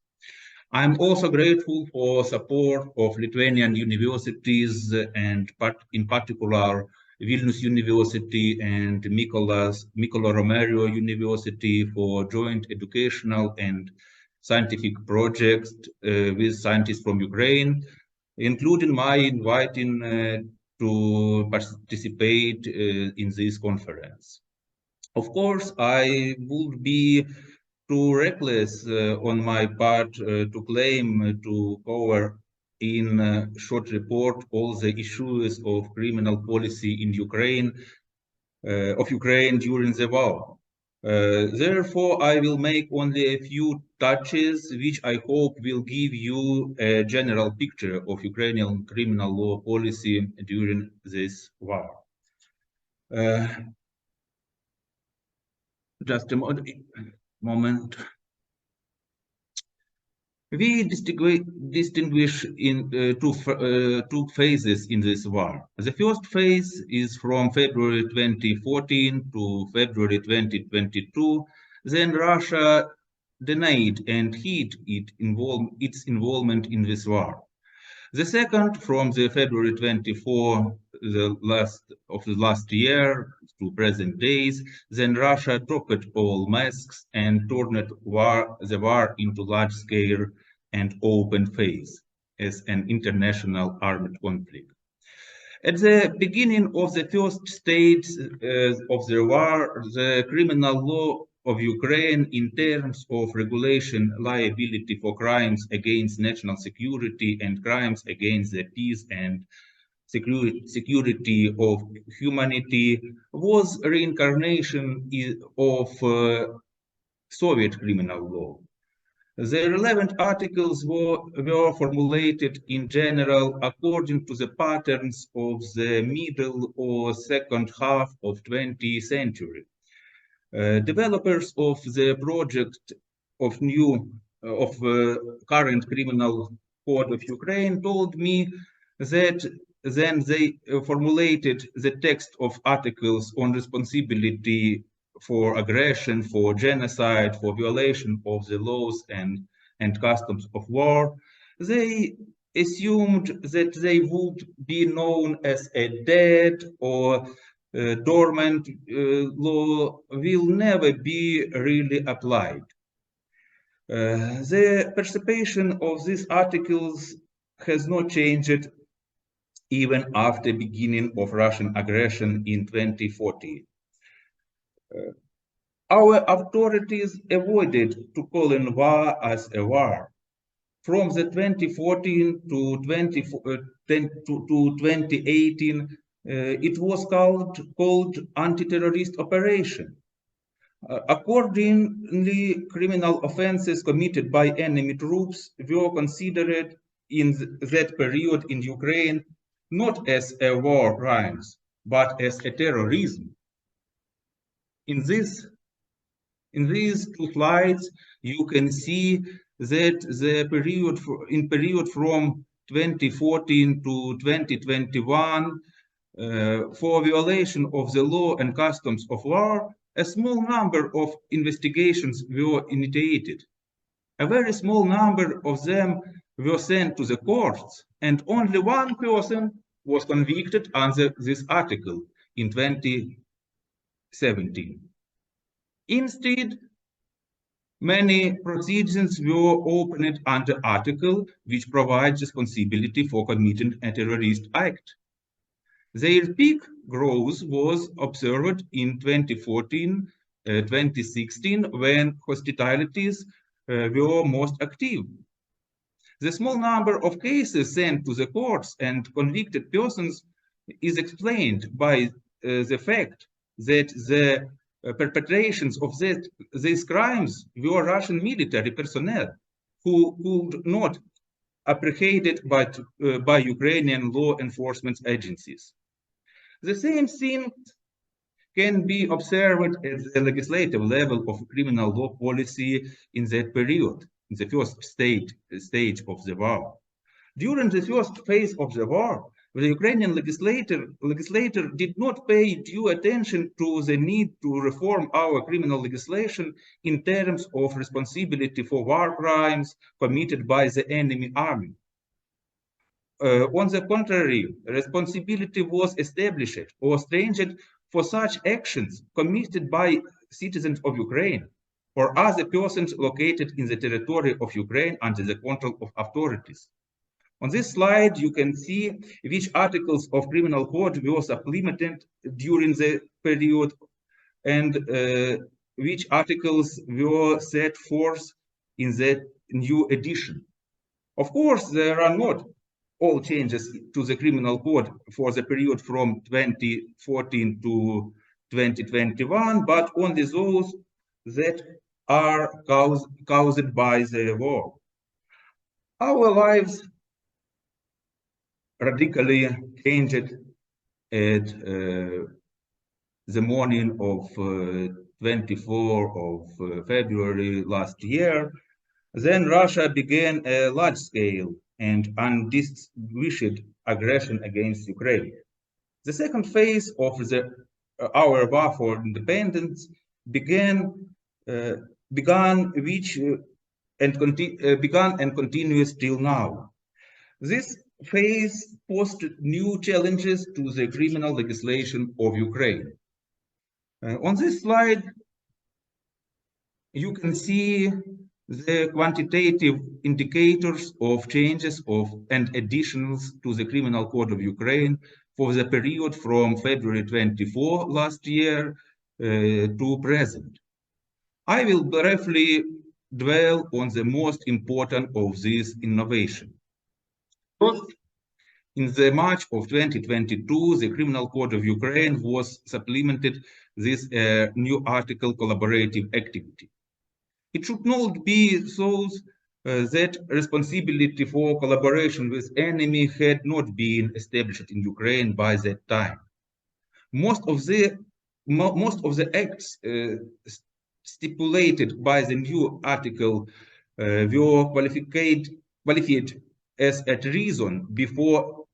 I'm also grateful for support of Lithuanian universities and in particular Vilnius University and Mykolo Romerio University for joint educational and scientific projects with scientists from Ukraine, including my inviting to participate in this conference. Of course, I would be too reckless on my part to claim to cover in a short report all the issues of criminal policy in Ukraine, during the war. Therefore, I will make only a few touches, which I hope will give you a general picture of Ukrainian criminal law policy during this war. Just a moment. We distinguish in two phases in this war. The first phase is from February 2014 to February 2022. Then Russia denied and hid its involvement in this war. The second, from the February 24, the last year to present days, then Russia dropped all masks and turned the war into large-scale and open phase as an international armed conflict. At the beginning of the first stage of the war, the criminal law of Ukraine in terms of regulation liability for crimes against national security and crimes against the peace and security of humanity was a reincarnation of Soviet criminal law. The relevant articles were formulated in general according to the patterns of the middle or second half of 20th century. Developers of the project of current criminal code of Ukraine told me that then they formulated the text of articles on responsibility for aggression, for genocide, for violation of the laws and customs of war. They assumed that they would be known as a dead or dormant law will never be really applied. The perception of these articles has not changed even after beginning of Russian aggression in 2014. Our authorities avoided to call in war as a war. From the 2014 to 2018, it was called anti-terrorist operation. Accordingly, criminal offenses committed by enemy troops were considered in that period in Ukraine not as a war crimes, but as a terrorism. In these two slides, you can see that the period from 2014 to 2021, for violation of the law and customs of war, a small number of investigations were initiated. A very small number of them were sent to the courts, and only one person was convicted under this article in 2017. Instead, many proceedings were opened under article which provides responsibility for committing a terrorist act. Their peak growth was observed in 2014-2016 when hostilities were most active. The small number of cases sent to the courts and convicted persons is explained by the fact that the perpetrations of these crimes were Russian military personnel who could not apprehended by Ukrainian law enforcement agencies. The same thing can be observed at the legislative level of criminal law policy in that period, in the first stage of the war. During the first phase of the war, the Ukrainian legislator did not pay due attention to the need to reform our criminal legislation in terms of responsibility for war crimes committed by the enemy army. On the contrary, responsibility was established or stringent for such actions committed by citizens of Ukraine or other persons located in the territory of Ukraine under the control of authorities. On this slide, you can see which articles of criminal code were supplemented during the period and which articles were set forth in the new edition. Of course, there are not all changes to the criminal code for the period from 2014 to 2021, but only those that are caused by the war. Our lives radically changed at the morning of 24 of February last year. Then Russia began a large-scale and undistinguished aggression against Ukraine. The second phase of our war for independence began and continues till now. This phase posed new challenges to the criminal legislation of Ukraine. On this slide, you can see the quantitative indicators of changes and additions to the Criminal Code of Ukraine for the period from February 24 last year to present. I will briefly dwell on the most important of these innovations. First, in the March of 2022, the Criminal Code of Ukraine was supplemented with a new article, collaborative activity. It should not be so that responsibility for collaboration with enemy had not been established in Ukraine by that time. Most of the acts stipulated by the new article were qualified as a treason before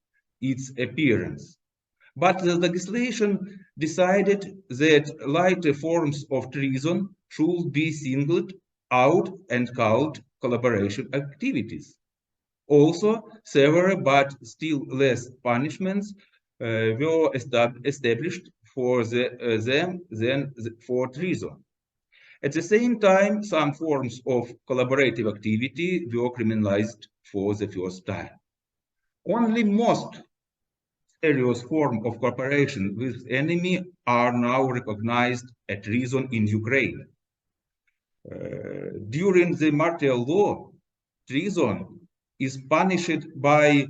its appearance. But the legislation decided that lighter forms of treason should be singled out and called collaboration activities. Also, several but still less punishments were established for them than for treason. At the same time, some forms of collaborative activity were criminalized for the first time. Only most serious forms of cooperation with enemy are now recognized as treason in Ukraine. During the martial law, treason is punished by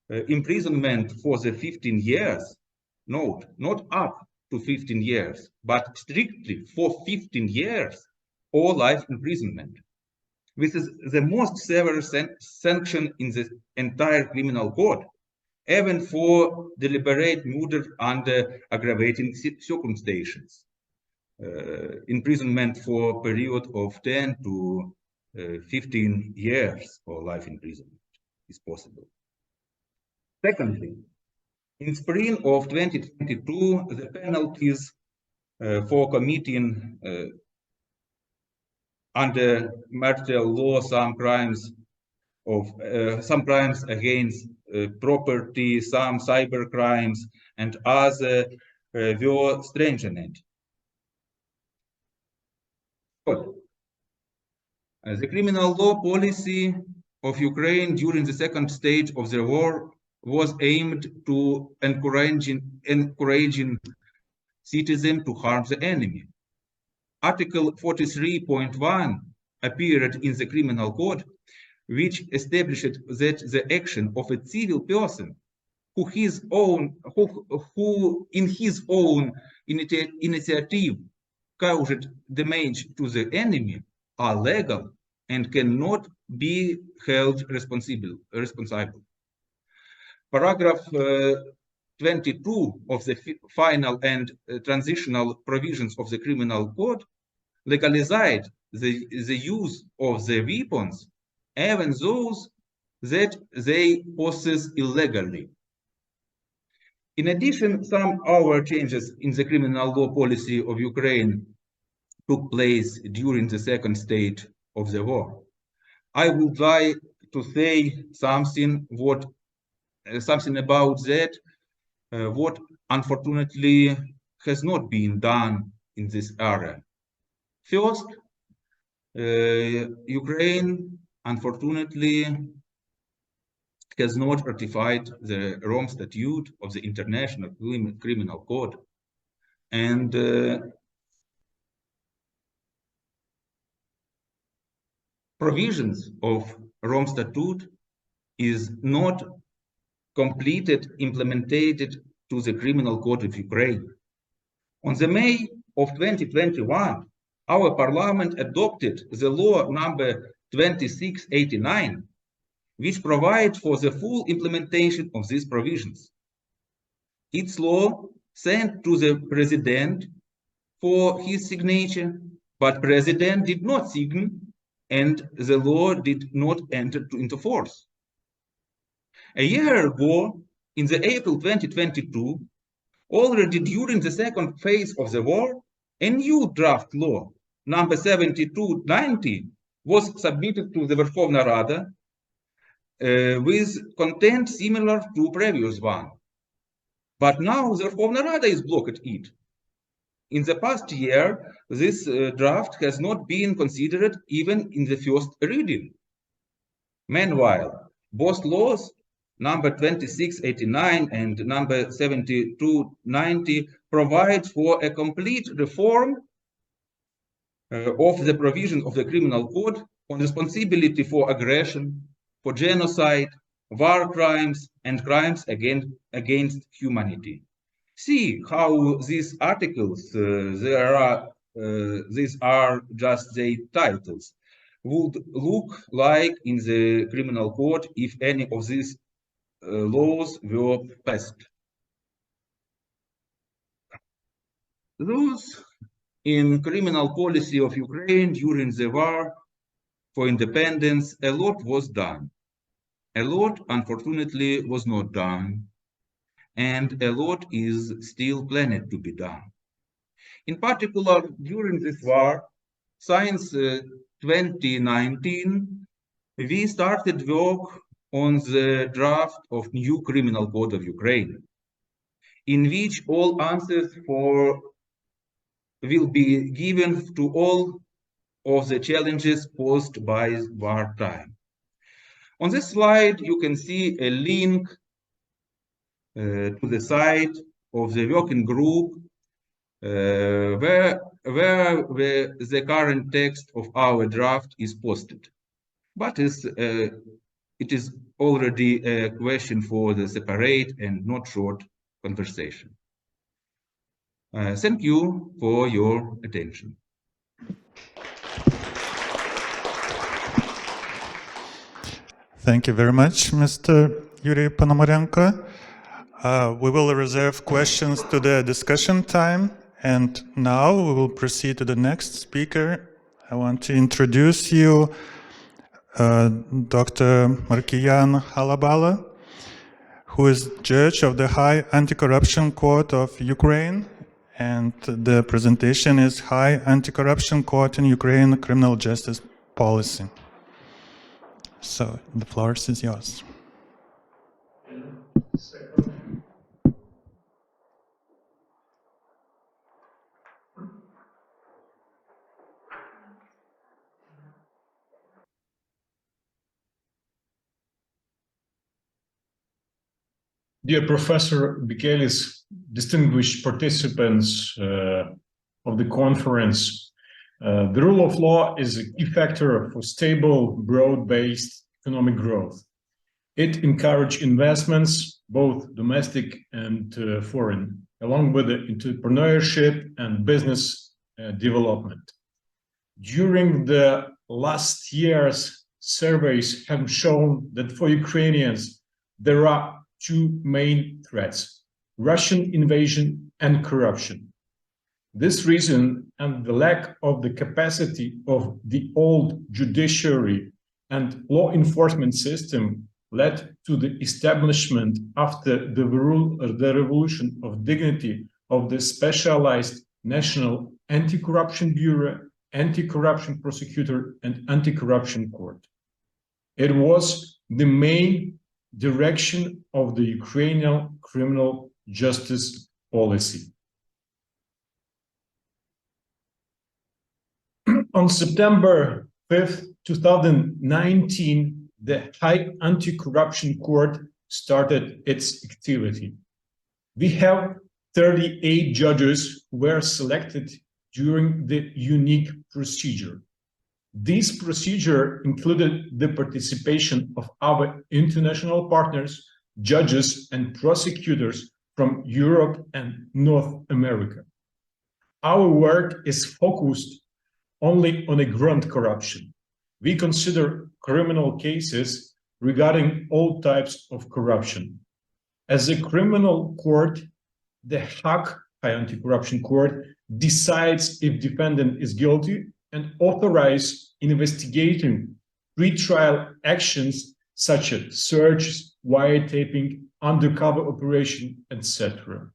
imprisonment for the 15 years. Note, not up to 15 years, but strictly for 15 years or life imprisonment. This is the most severe sanction in the entire criminal code, even for deliberate murder under aggravating circumstances. Imprisonment for a period of 10 to 15 years or life imprisonment is possible. Secondly, in spring of 2022, the penalties for committing under martial law some crimes against property, some cyber crimes, and other were strengthened. The criminal law policy of Ukraine during the second stage of the war was aimed to encouraging citizens to harm the enemy. Article 43.1 appeared in the criminal code, which established that the action of a civil person who in his own initiative caused damage to the enemy are legal and cannot be held responsible. Paragraph 22 of the final and transitional provisions of the criminal code legalized the use of the weapons, even those that they possess illegally. In addition, some other changes in the criminal law policy of Ukraine took place during the second stage of the war. I would like to say something about that, what unfortunately has not been done in this area. First, Ukraine unfortunately has not ratified the Rome Statute of the International Criminal Code, and provisions of Rome Statute is not implemented to the Criminal Code of Ukraine. On the May of 2021, our parliament adopted the law number 2689, which provides for the full implementation of these provisions. Its law sent to the president for his signature, but president did not sign and the law did not enter into force. A year ago, in the April 2022, already during the second phase of the war, a new draft law, number 7290, was submitted to the Verkhovna Rada with content similar to previous one. But now the Verkhovna Rada is blocked it. In the past year, this draft has not been considered even in the first reading. Meanwhile, both laws, number 2689 and number 7290, provide for a complete reform of the provision of the criminal code on responsibility for aggression, for genocide, war crimes, and crimes against humanity. See how these articles, these are just their titles, would look like in the criminal code if any of these laws were passed. Thus, in criminal policy of Ukraine during the war for independence, a lot was done. A lot, unfortunately, was not done, and a lot is still planned to be done. In particular, during this war, since 2019, we started work on the draft of new criminal code of Ukraine, in which all answers will be given to all of the challenges posed by wartime. On this slide, you can see a link to the site of the working group where the current text of our draft is posted. But it is already a question for the separate and not short conversation. Thank you for your attention. Thank you very much, Mr. Yuri Ponomarenko. We will reserve questions to the discussion time, and now we will proceed to the next speaker. I want to introduce you Dr. Markian Halabala, who is judge of the High Anti-Corruption Court of Ukraine, and the presentation is High Anti-Corruption Court in Ukraine Criminal Justice Policy. So the floor is yours. Dear Professor Bikelis, distinguished participants of the conference, the rule of law is a key factor for stable, broad-based economic growth. It encourages investments, both domestic and foreign, along with the entrepreneurship and business development. During the last years, surveys have shown that for Ukrainians, there are two main threats: Russian invasion and corruption. This reason and the lack of the capacity of the old judiciary and law enforcement system led to the establishment after the Revolution of Dignity of the specialized National Anti-Corruption Bureau, Anti-Corruption Prosecutor, and Anti-Corruption Court. It was the main direction of the Ukrainian criminal justice policy. On September 5th, 2019, the High Anti-Corruption Court started its activity. We have 38 judges who were selected during the unique procedure. This procedure included the participation of our international partners, judges, and prosecutors from Europe and North America. our work is focused only on a grand corruption. We consider criminal cases regarding all types of corruption. As a criminal court, the Hague High Anti-Corruption Court decides if defendant is guilty and authorize investigating pre-trial actions such as searches, wiretapping, undercover operation, etc.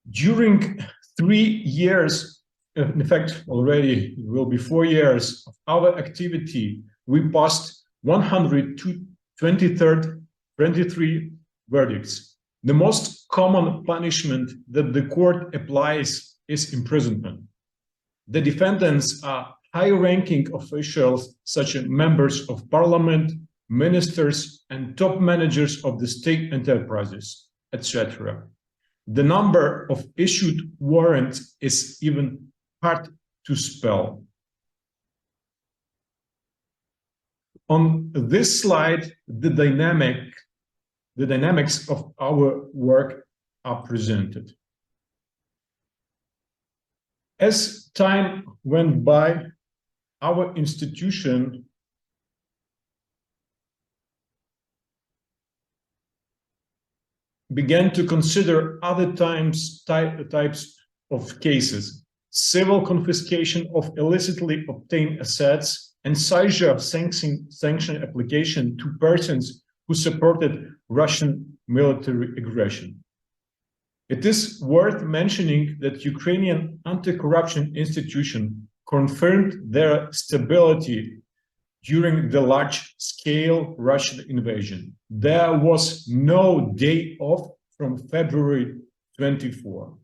During 3 years, in fact, already it will be 4 years of our activity, we passed 123 verdicts. The most common punishment that the court applies is imprisonment. The defendants are high-ranking officials such as members of parliament, ministers, and top managers of the state enterprises, etc. The number of issued warrants is even hard to spell. On this slide, the dynamics of our work are presented. As time went by, our institution began to consider other types of cases: civil confiscation of illicitly obtained assets and seizure of sanction application to persons who supported Russian military aggression. It is worth mentioning that Ukrainian anti-corruption institution confirmed their stability during the large-scale Russian invasion. There was no day off from February 24.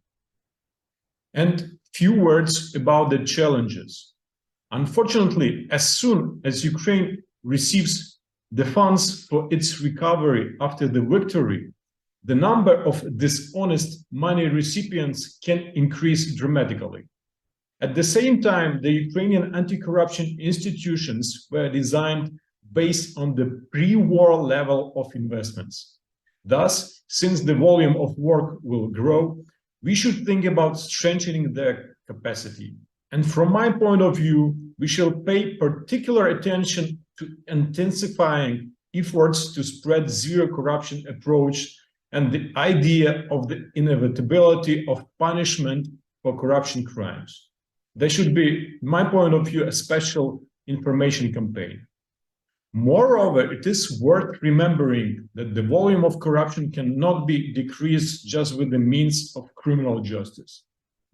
And few words about the challenges. Unfortunately, as soon as Ukraine receives the funds for its recovery after the victory, the number of dishonest money recipients can increase dramatically. At the same time, the Ukrainian anti-corruption institutions were designed based on the pre-war level of investments. Thus, since the volume of work will grow, we should think about strengthening their capacity. And from my point of view, we shall pay particular attention to intensifying efforts to spread zero corruption approach and the idea of the inevitability of punishment for corruption crimes. There should be, in my point of view, a special information campaign. Moreover, it is worth remembering that the volume of corruption cannot be decreased just with the means of criminal justice.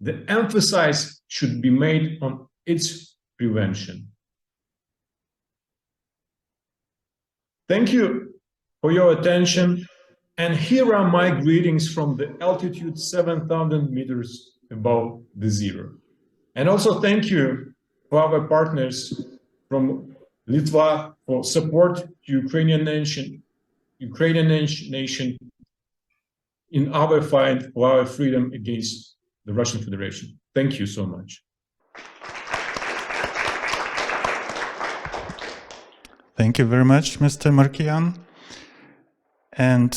The emphasis should be made on its prevention. Thank you for your attention. And here are my greetings from the altitude 7,000 meters above the zero. And also thank you for our partners from Litva for support to Ukrainian nation in our fight for our freedom against the Russian Federation. Thank you so much. Thank you very much, Mr. Markian. And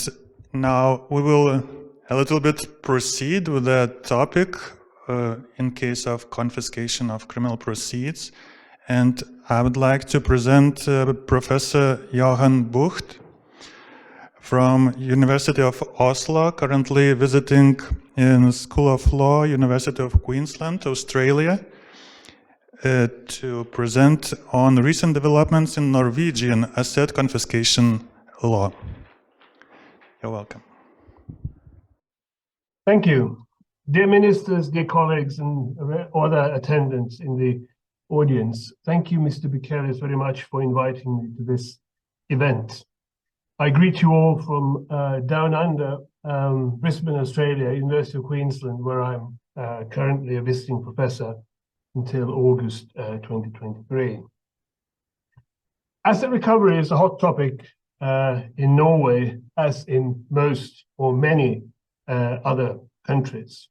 now we will a little bit proceed with the topic in case of confiscation of criminal proceeds. And I would like to present Professor Johan Bucht from University of Oslo, currently visiting in School of Law, University of Queensland, Australia, to present on recent developments in Norwegian asset confiscation law. You're welcome. Thank you. Dear ministers, dear colleagues, and other attendants in the audience, thank you, Mr. Bikelis, very much for inviting me to this event. I greet you all from down under Brisbane, Australia, University of Queensland, where I'm currently a visiting professor until August 2023. Asset recovery is a hot topic in Norway, as in most or many other countries.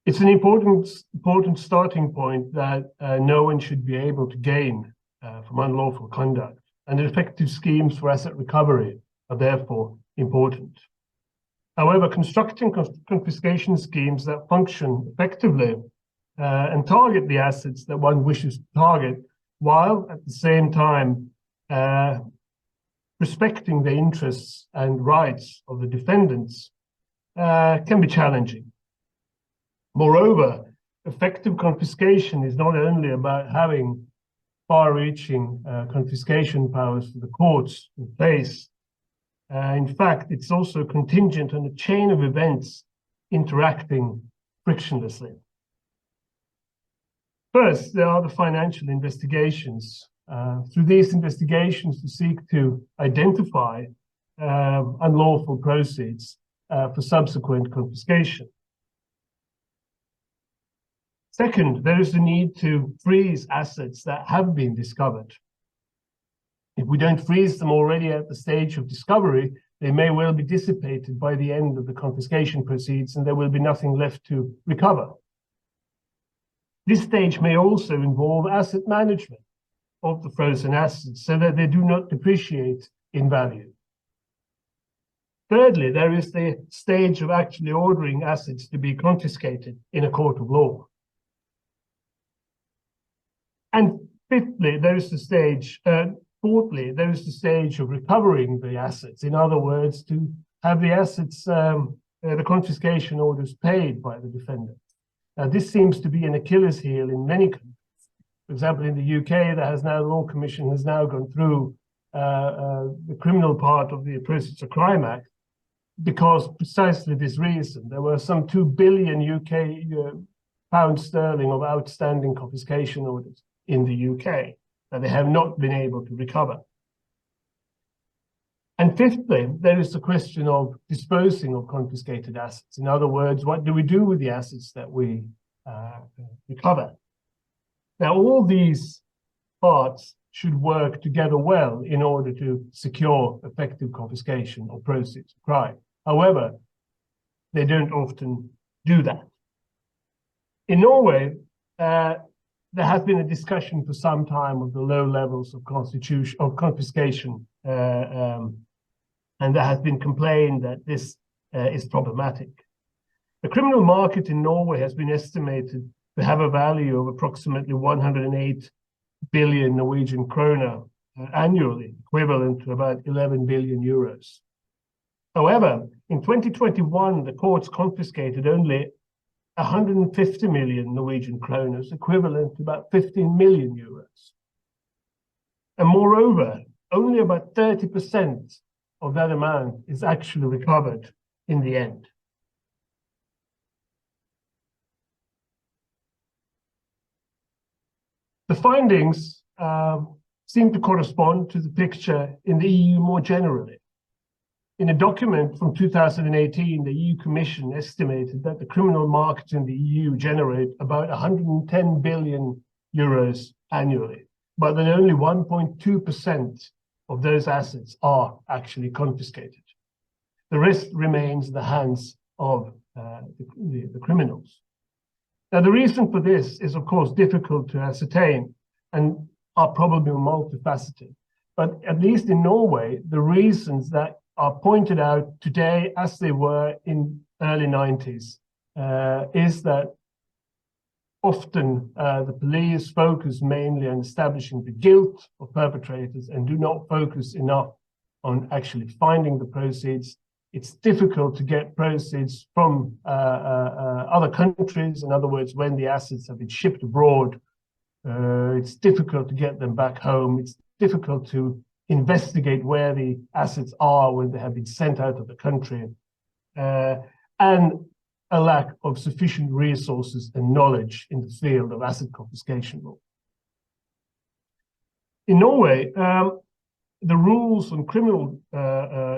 It's an important starting point that no one should be able to gain from unlawful conduct, and effective schemes for asset recovery are therefore important. However, constructing confiscation schemes that function effectively and target the assets that one wishes to target, while at the same time respecting the interests and rights of the defendants, can be challenging. Moreover, effective confiscation is not only about having far-reaching confiscation powers for the courts in place. In fact, it's also contingent on a chain of events interacting frictionlessly. First, there are the financial investigations. Through these investigations, to seek to identify unlawful proceeds for subsequent confiscation. Second, there is the need to freeze assets that have been discovered. If we don't freeze them already at the stage of discovery, they may well be dissipated by the end of the confiscation proceeds, and there will be nothing left to recover. This stage may also involve asset management of the frozen assets so that they do not depreciate in value. Thirdly, there is the stage of actually ordering assets to be confiscated in a court of law. And fifthly, there is the stage, fourthly, there is the stage of recovering the assets. In other words, to have the assets, the confiscation orders paid by the defendant. Now, this seems to be an Achilles heel in many countries. For example, in the UK, the Law Commission has now gone through the criminal part of the Proceeds of Crime Act, because precisely this reason. There were some 2 billion UK pounds sterling of outstanding confiscation orders in the UK that they have not been able to recover. And fifthly, there is the question of disposing of confiscated assets. In other words, what do we do with the assets that we recover? Now, all these parts should work together well in order to secure effective confiscation of proceeds of crime. However, they don't often do that. In Norway, there has been a discussion for some time of the low levels of confiscation, and there has been complained that this is problematic. The criminal market in Norway has been estimated to have a value of approximately 108 billion Norwegian kroner annually, equivalent to about 11 billion euros. However, in 2021, the courts confiscated only 150 million Norwegian kroners, equivalent to about 15 million euros. And moreover, only about 30% of that amount is actually recovered in the end. The findings seem to correspond to the picture in the EU more generally. In a document from 2018, the EU Commission estimated that the criminal markets in the EU generate about 110 billion euros annually, but that only 1.2% of those assets are actually confiscated. The rest remains in the hands of the criminals. Now, the reason for this is, of course, difficult to ascertain and are probably multifaceted. But at least in Norway, the reasons that are pointed out today, as they were in early 90s, is that often the police focus mainly on establishing the guilt of perpetrators and do not focus enough on actually finding the proceeds. It's difficult to get proceeds from other countries. In other words, when the assets have been shipped abroad, it's difficult to get them back home. It's difficult to investigate where the assets are when they have been sent out of the country, and a lack of sufficient resources and knowledge in the field of asset confiscation law. In Norway, the rules on criminal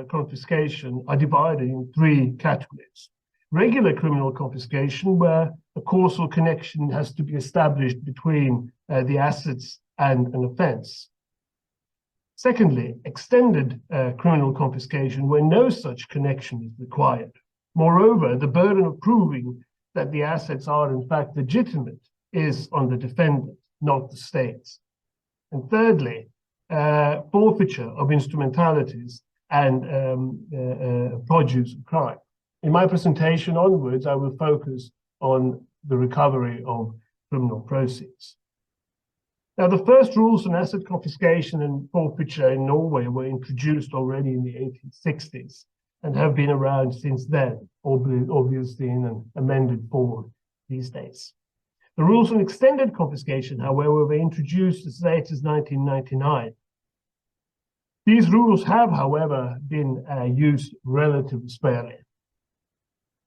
confiscation are divided in 3 categories. Regular criminal confiscation, where a causal connection has to be established between the assets and an offense. Secondly, extended criminal confiscation, where no such connection is required. Moreover, the burden of proving that the assets are in fact legitimate is on the defendant, not the state. And thirdly, forfeiture of instrumentalities and produce of crime. In my presentation onwards, I will focus on the recovery of criminal proceeds. Now, the first rules on asset confiscation and forfeiture in Norway were introduced already in the 1860s and have been around since then, obviously in an amended form these days. The rules on extended confiscation, however, were introduced as late as 1999. These rules have, however, been used relatively sparingly.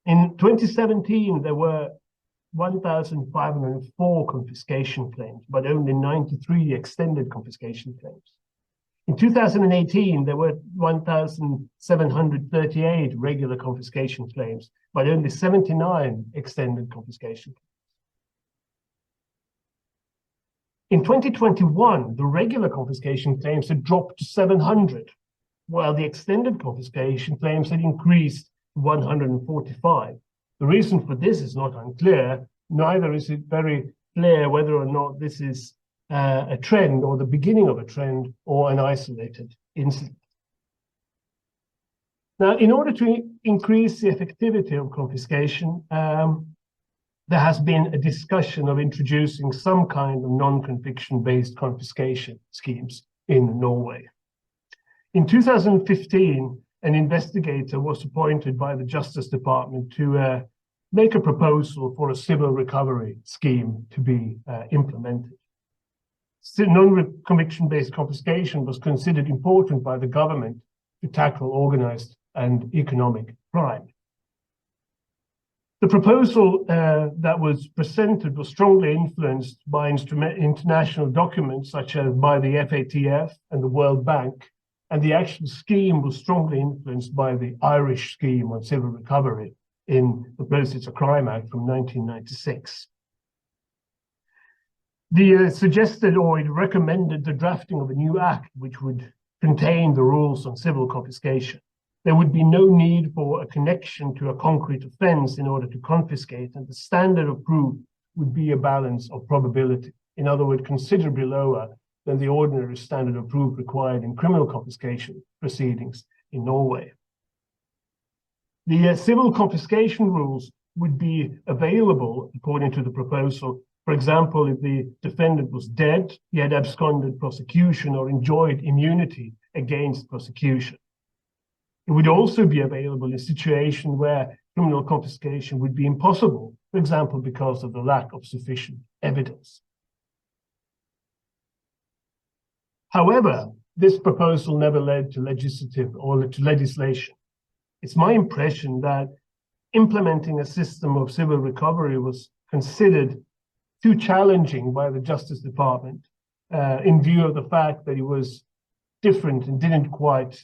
In 2017, there were 1,504 confiscation claims, but only 93 extended confiscation claims. In 2018, there were 1,738 regular confiscation claims, but only 79 extended confiscation claims. In 2021, the regular confiscation claims had dropped to 700, while the extended confiscation claims had increased to 145. The reason for this is not unclear, neither is it very clear whether or not this is a trend or the beginning of a trend or an isolated incident. Now, in order to increase the effectivity of confiscation, there has been a discussion of introducing some kind of non-conviction-based confiscation schemes in Norway. In 2015, an investigator was appointed by the Justice Department to make a proposal for a civil recovery scheme to be implemented. Non-conviction-based confiscation was considered important by the government to tackle organized and economic crime. The proposal that was presented was strongly influenced by international documents such as by the FATF and the World Bank, and the actual scheme was strongly influenced by the Irish scheme on civil recovery in the Proceeds of Crime Act from 1996. The suggested or it recommended the drafting of a new act which would contain the rules on civil confiscation. There would be no need for a connection to a concrete offense in order to confiscate, and the standard of proof would be a balance of probability. In other words, considerably lower than the ordinary standard of proof required in criminal confiscation proceedings in Norway. The civil confiscation rules would be available, according to the proposal, for example, if the defendant was dead, he had absconded prosecution or enjoyed immunity against prosecution. It would also be available in a situation where criminal confiscation would be impossible, for example, because of the lack of sufficient evidence. However, this proposal never led to legislative or to legislation. It's my impression that implementing a system of civil recovery was considered too challenging by the Justice Department in view of the fact that it was different and didn't quite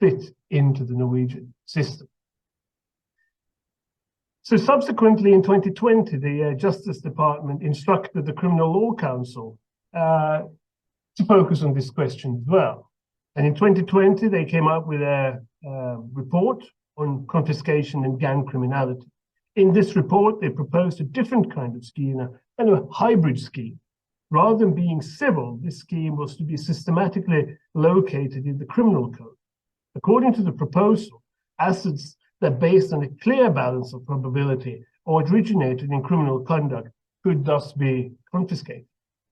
fit into the Norwegian system. So subsequently in 2020, the Justice Department instructed the Criminal Law Council to focus on this question as well. And in 2020, they came up with a report on confiscation and gang criminality. In this report, they proposed a different kind of scheme, a hybrid scheme. Rather than being civil, this scheme was to be systematically located in the criminal code. According to the proposal, assets that based on a clear balance of probability or originated in criminal conduct could thus be confiscated.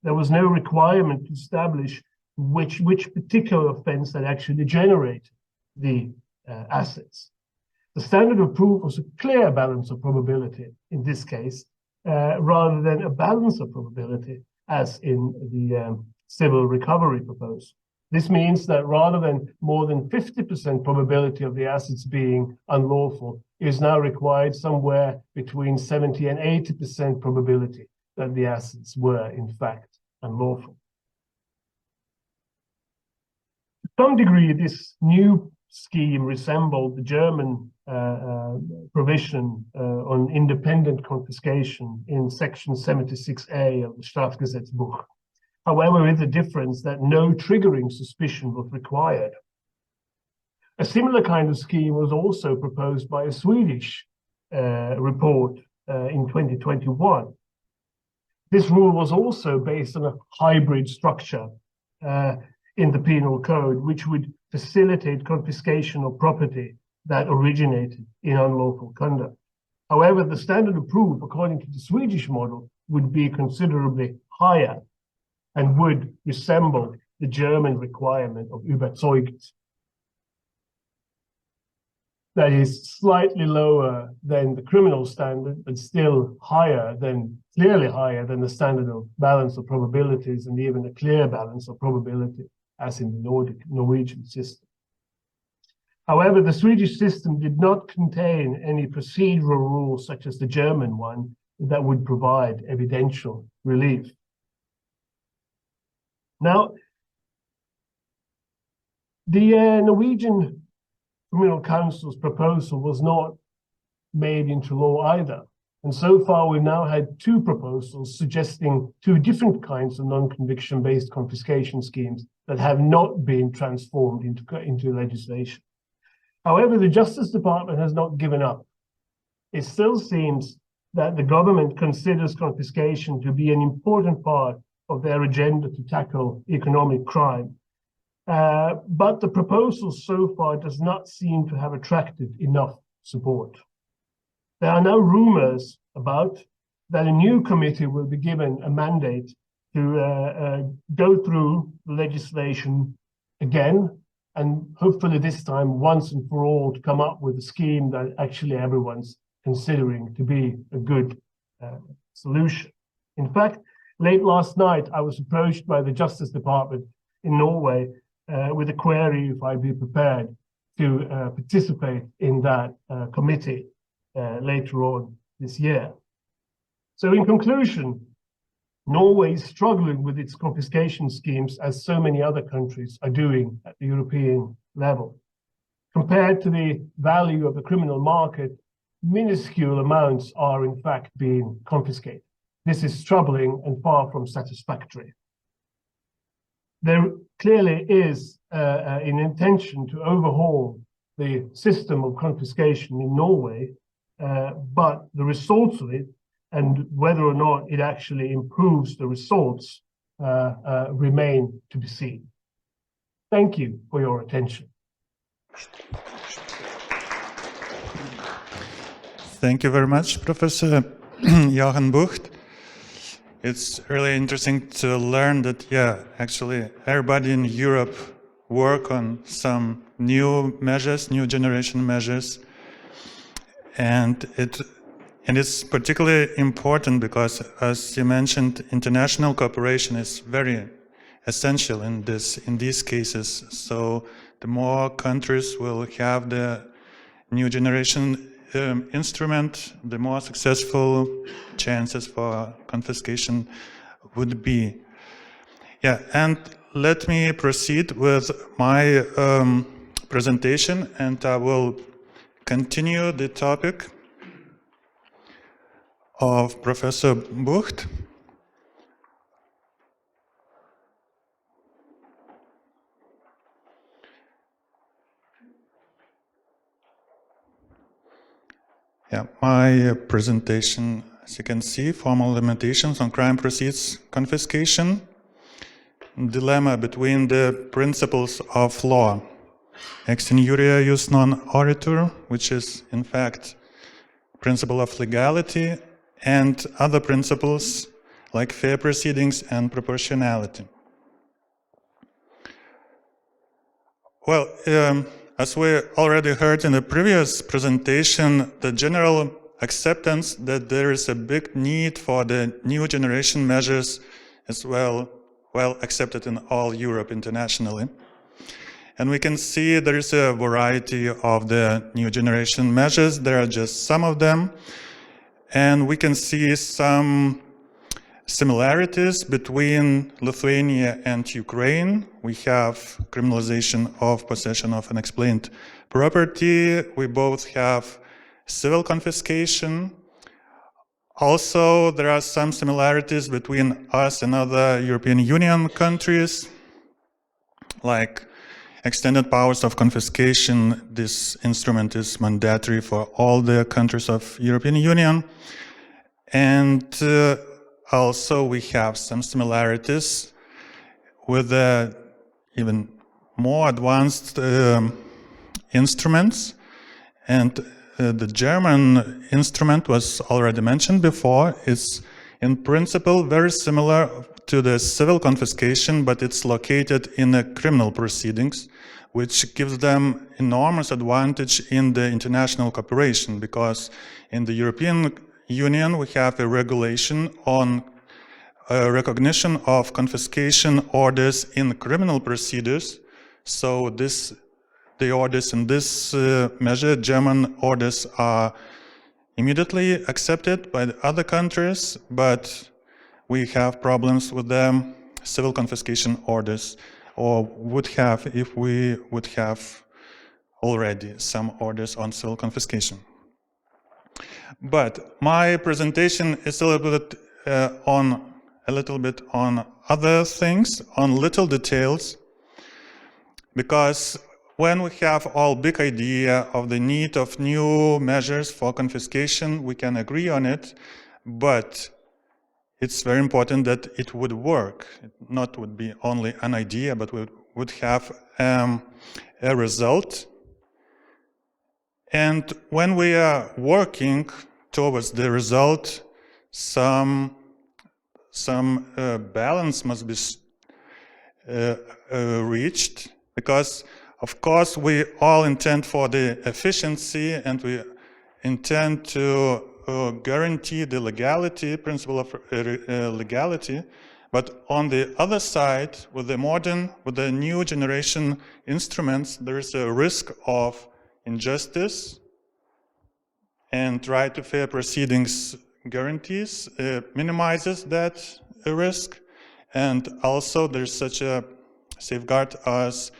There was no requirement to establish which particular offense that actually generated the assets. The standard of proof was a clear balance of probability in this case, rather than a balance of probability as in the civil recovery proposal. This means that rather than more than 50% probability of the assets being unlawful, it is now required somewhere between 70 and 80% probability that the assets were in fact unlawful. To some degree, this new scheme resembled the German provision on independent confiscation in section 76A of the Strafgesetzbuch. However, with the difference that no triggering suspicion was required. A similar kind of scheme was also proposed by a Swedish report in 2021. This rule was also based on a hybrid structure. in the penal code, which would facilitate confiscation of property that originated in unlawful conduct. However, the standard of proof, according to the Swedish model, would be considerably higher and would resemble the German requirement of Überzeugt. That is slightly lower than the criminal standard, but still clearly higher than the standard of balance of probabilities and even a clear balance of probability, as in the Norwegian system. However, the Swedish system did not contain any procedural rules such as the German one that would provide evidential relief. Now, the Norwegian Criminal Council's proposal was not made into law either. And so far, we've now had two proposals suggesting two different kinds of non-conviction based confiscation schemes that have not been transformed into legislation. However, the Justice Department has not given up. It still seems that the government considers confiscation to be an important part of their agenda to tackle economic crime. But the proposal so far does not seem to have attracted enough support. There are now rumors about that a new committee will be given a mandate to go through the legislation again, and hopefully this time, once and for all, to come up with a scheme that actually everyone's considering to be a good solution. In fact, late last night, I was approached by the Justice Department in Norway with a query if I'd be prepared to participate in that committee later on this year. So in conclusion, Norway is struggling with its confiscation schemes as so many other countries are doing at the European level. Compared to the value of the criminal market, minuscule amounts are in fact being confiscated. This is troubling and far from satisfactory. There clearly is an intention to overhaul the system of confiscation in Norway, but the results of it and whether or not it actually improves the results remain to be seen. Thank you for your attention. Thank you very much, Professor Johan Bucht. It's really interesting to learn that, actually everybody in Europe work on some new measures, new generation measures, and it's particularly important because, as you mentioned, international cooperation is very essential in these cases. So the more countries will have the new generation instrument, the more successful chances for confiscation would be. And let me proceed with my presentation, and I will continue the topic of Professor Bucht. My presentation, as you can see, formal limitations on crime proceeds confiscation, dilemma between the principles of law, ex injuria jus non oritur, which is in fact principle of legality, and other principles like fair proceedings and proportionality. Well, as we already heard in the previous presentation, the general acceptance that there is a big need for the new generation measures is well accepted in all Europe internationally. And we can see there is a variety of the new generation measures. There are just some of them. And we can see some similarities between Lithuania and Ukraine. We have criminalization of possession of unexplained property. We both have civil confiscation. Also, there are some similarities between us and other European Union countries, like extended powers of confiscation. This instrument is mandatory for all the countries of European Union. And also we have some similarities with the even more advanced instruments, and the German instrument was already mentioned before. It's in principle very similar to the civil confiscation, but it's located in the criminal proceedings, which gives them enormous advantage in the international cooperation, because in the European Union we have a regulation on recognition of confiscation orders in criminal procedures. So the orders in this measure, German orders, are immediately accepted by the other countries, but we have problems with the civil confiscation orders, or would have if we would have already some orders on civil confiscation. But my presentation is a little bit on other things, on little details, because when we have all big idea of the need of new measures for confiscation, we can agree on it, but it's very important that it would work. It not would be only an idea, but we would have a result. And when we are working towards the result, some balance must be reached, because of course we all intend for the efficiency, and we intend to guarantee the legality, principle of legality. But on the other side, with the new generation instruments, there is a risk of injustice, and right to fair proceedings guarantees minimizes that risk. And also there's such a safeguard as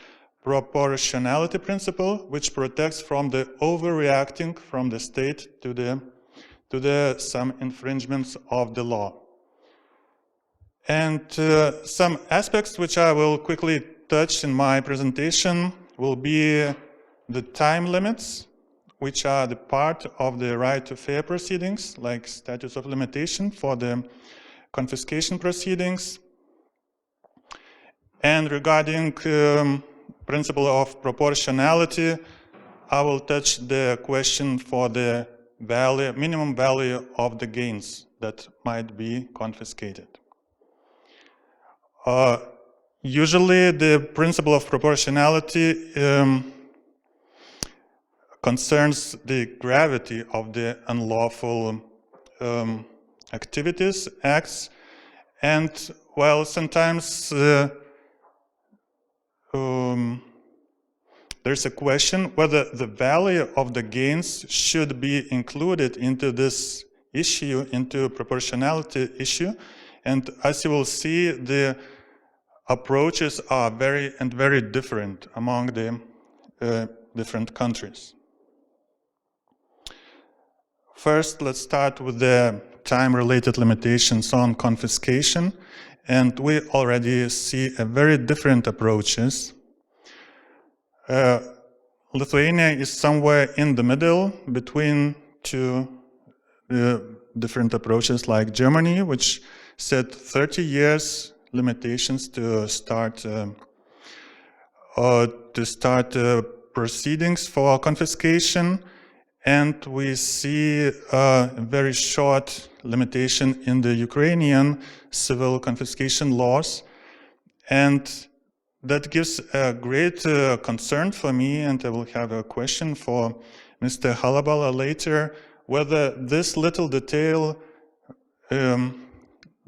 proportionality principle, which protects from the overreacting from the state to the some infringements of the law. And some aspects which I will quickly touch in my presentation will be the time limits, which are the part of the right to fair proceedings, like statutes of limitation for the confiscation proceedings. And regarding principle of proportionality, I will touch the question for the minimum value of the gains that might be confiscated. Usually the principle of proportionality concerns the gravity of the unlawful activities, acts, and while sometimes there's a question whether the value of the gains should be included into this issue, into proportionality issue. And as you will see, the approaches are very different among the different countries. First, let's start with the time-related limitations on confiscation. And we already see a very different approaches. Lithuania is somewhere in the middle between two different approaches, like Germany, which set 30 years limitations to start proceedings for confiscation, and we see a very short limitation in the Ukrainian civil confiscation laws, and that gives a great concern for me, and I will have a question for Mr. Halabala later, whether this little detail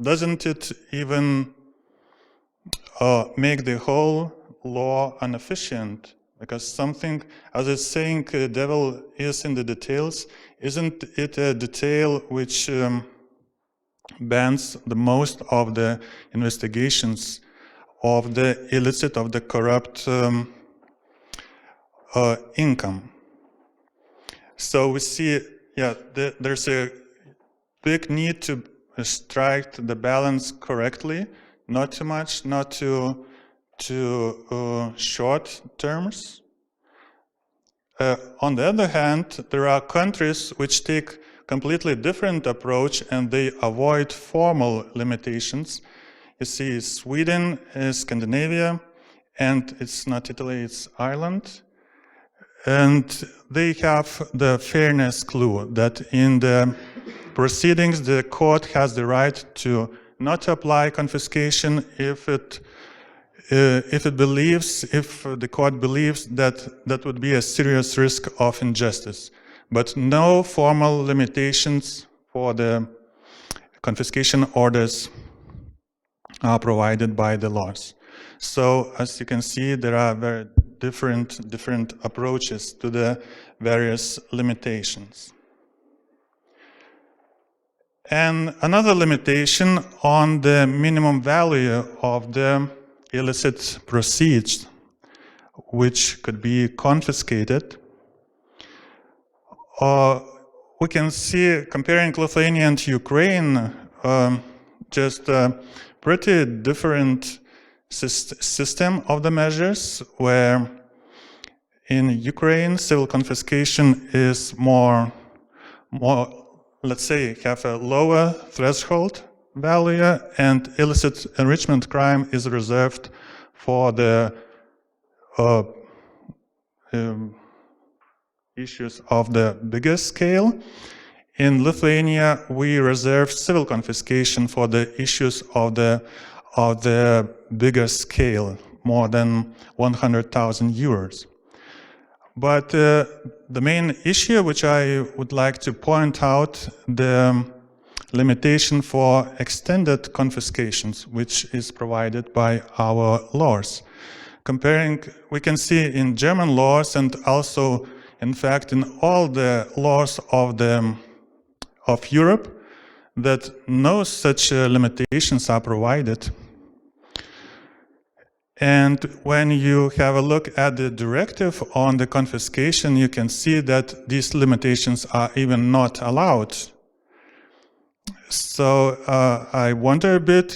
doesn't it even make the whole law inefficient? Because something, as it's saying, devil is in the details, isn't it a detail which bans the most of the investigations of the illicit, of the corrupt income? So we see, there's a big need to strike the balance correctly, not too much, not too short terms. On the other hand, there are countries which take completely different approach and they avoid formal limitations. You see Sweden, Scandinavia, and it's not Italy, it's Ireland. And they have the fairness clue that in the proceedings, the court has the right to not apply confiscation if the court believes that would be a serious risk of injustice. But no formal limitations for the confiscation orders are provided by the laws. So as you can see, there are very different approaches to the various limitations. And another limitation on the minimum value of the illicit proceeds, which could be confiscated. We can see, comparing Lithuania and Ukraine, just a pretty different system of the measures, where in Ukraine, civil confiscation is more, let's say, have a lower threshold value, and illicit enrichment crime is reserved for the issues of the bigger scale. In Lithuania, we reserve civil confiscation for the issues of the bigger scale, more than 100,000 euros. But the main issue which I would like to point out, the limitation for extended confiscations, which is provided by our laws. Comparing, we can see in German laws, and also, in fact, in all the laws of Europe, that no such limitations are provided. And when you have a look at the directive on the confiscation, you can see that these limitations are even not allowed. So I wonder a bit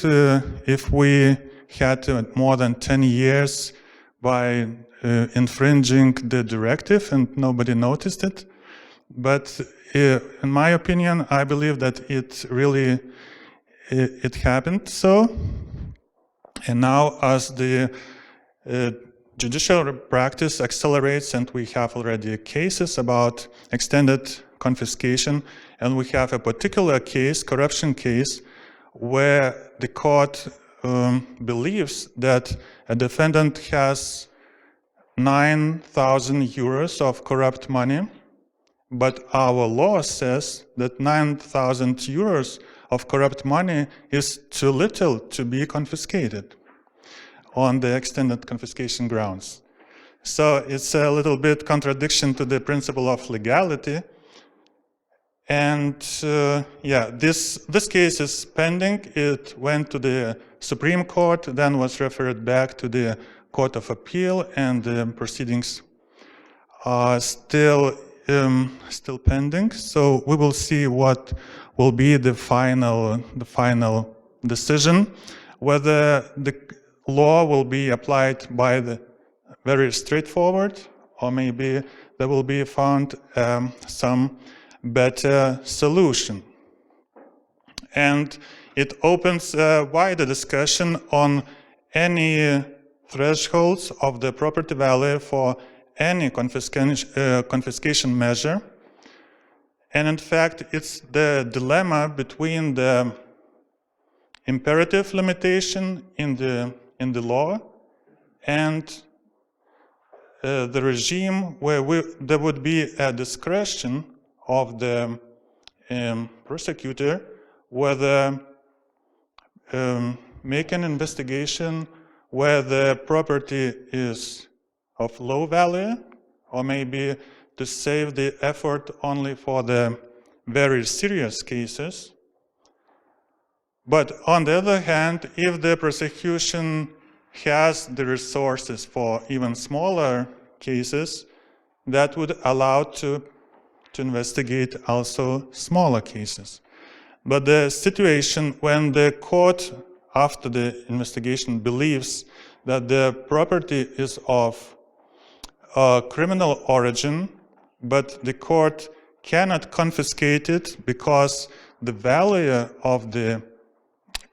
if we had more than 10 years by infringing the directive and nobody noticed it. But in my opinion, I believe that it happened so. And now as the judicial practice accelerates, and we have already cases about extended confiscation, and we have a particular case, corruption case, where the court believes that a defendant has 9,000 euros of corrupt money, but our law says that 9,000 euros of corrupt money is too little to be confiscated on the extended confiscation grounds. So it's a little bit contradiction to the principle of legality. And this case is pending. It went to the Supreme Court, then was referred back to the Court of Appeal, and the proceedings are still pending. So we will see what will be the final decision, whether the law will be applied by the very straightforward, or maybe there will be found some better solution. And it opens a wider discussion on any thresholds of the property value for any confiscation measure. And in fact, it's the dilemma between the imperative limitation in the law and the regime where there would be a discretion of the prosecutor whether make an investigation where the property is of low value, or maybe to save the effort only for the very serious cases. But on the other hand, if the prosecution has the resources for even smaller cases, that would allow to investigate also smaller cases. But the situation when the court, after the investigation, believes that the property is of criminal origin, but the court cannot confiscate it because the value of the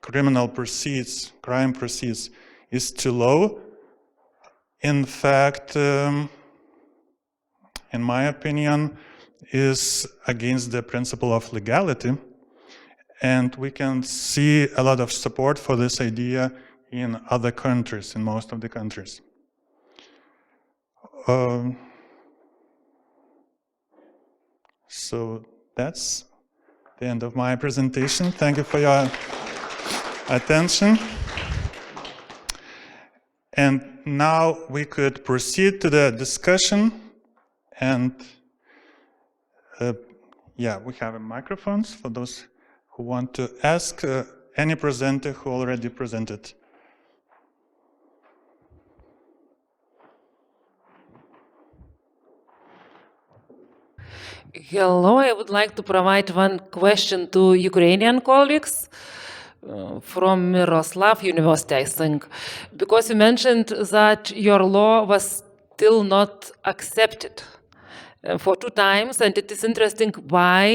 crime proceeds is too low, in fact, in my opinion, is against the principle of legality. And we can see a lot of support for this idea in other countries, in most of the countries. So that's the end of my presentation. Thank you for your attention. And now we could proceed to the discussion. And yeah, we have microphones for those who want to ask any presenter who already presented. Hello, I would like to provide one question to Ukrainian colleagues from Miroslav University, I think, because you mentioned that your law was still not accepted for 2 times, and it is interesting why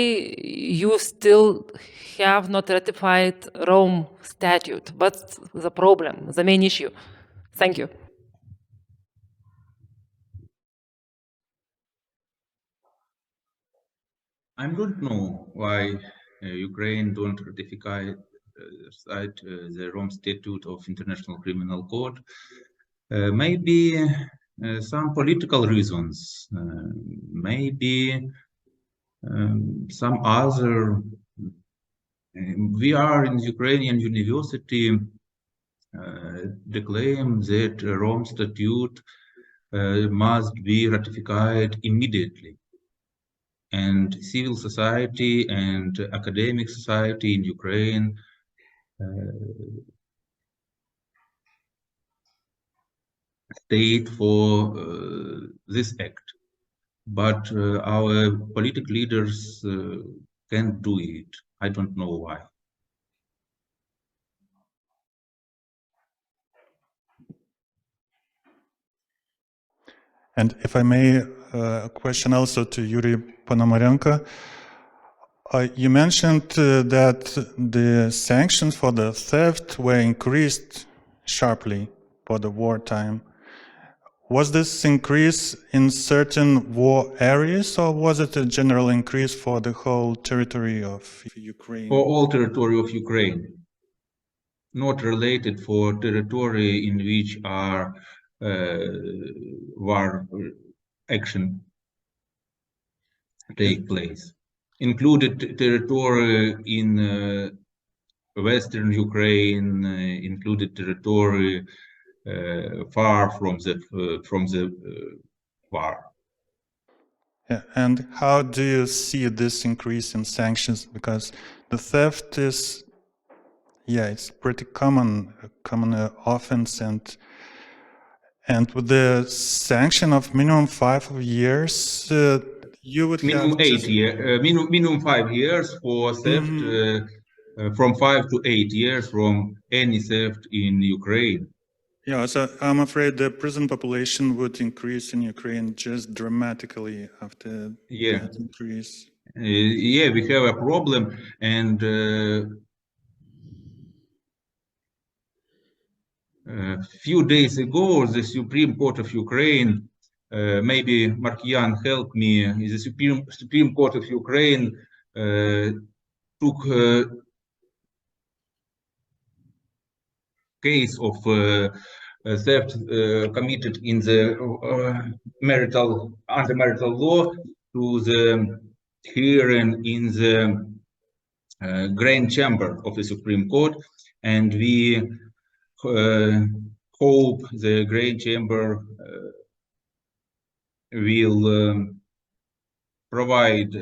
you still have not ratified Rome Statute. What's the problem, the main issue? Thank you. I don't know why Ukraine don't ratify the Rome Statute of International Criminal Court. Maybe some political reasons, maybe some other. We are in Ukrainian university declaim that Rome Statute must be ratified immediately. And civil society and academic society in Ukraine stayed for this act. But our political leaders can't do it. I don't know why. And if I may, a question also to Yuri Ponomarenko. You mentioned that the sanctions for the theft were increased sharply for the wartime. Was this increase in certain war areas, or was it a general increase for the whole territory of Ukraine? For all territory of Ukraine, not related for territory in which are war action take place. Included territory in Western Ukraine, included territory far from the war. Yeah, and how do you see this increase in sanctions? Because the theft is, yeah, it's pretty common offense, and with the sanction of minimum 5 years, you would minimum have 8 years, minimum 5 years for theft, from 5 to 8 years from any theft in Ukraine. Yeah, so I'm afraid the prison population would increase in Ukraine just dramatically after that increase. Yeah, we have a problem, and a few days ago, the Supreme Court of Ukraine, maybe Markian helped me, the Supreme Court of Ukraine took case of theft committed in the anti-marital law to the hearing in the Grand Chamber of the Supreme Court, and we hope the Grand Chamber will provide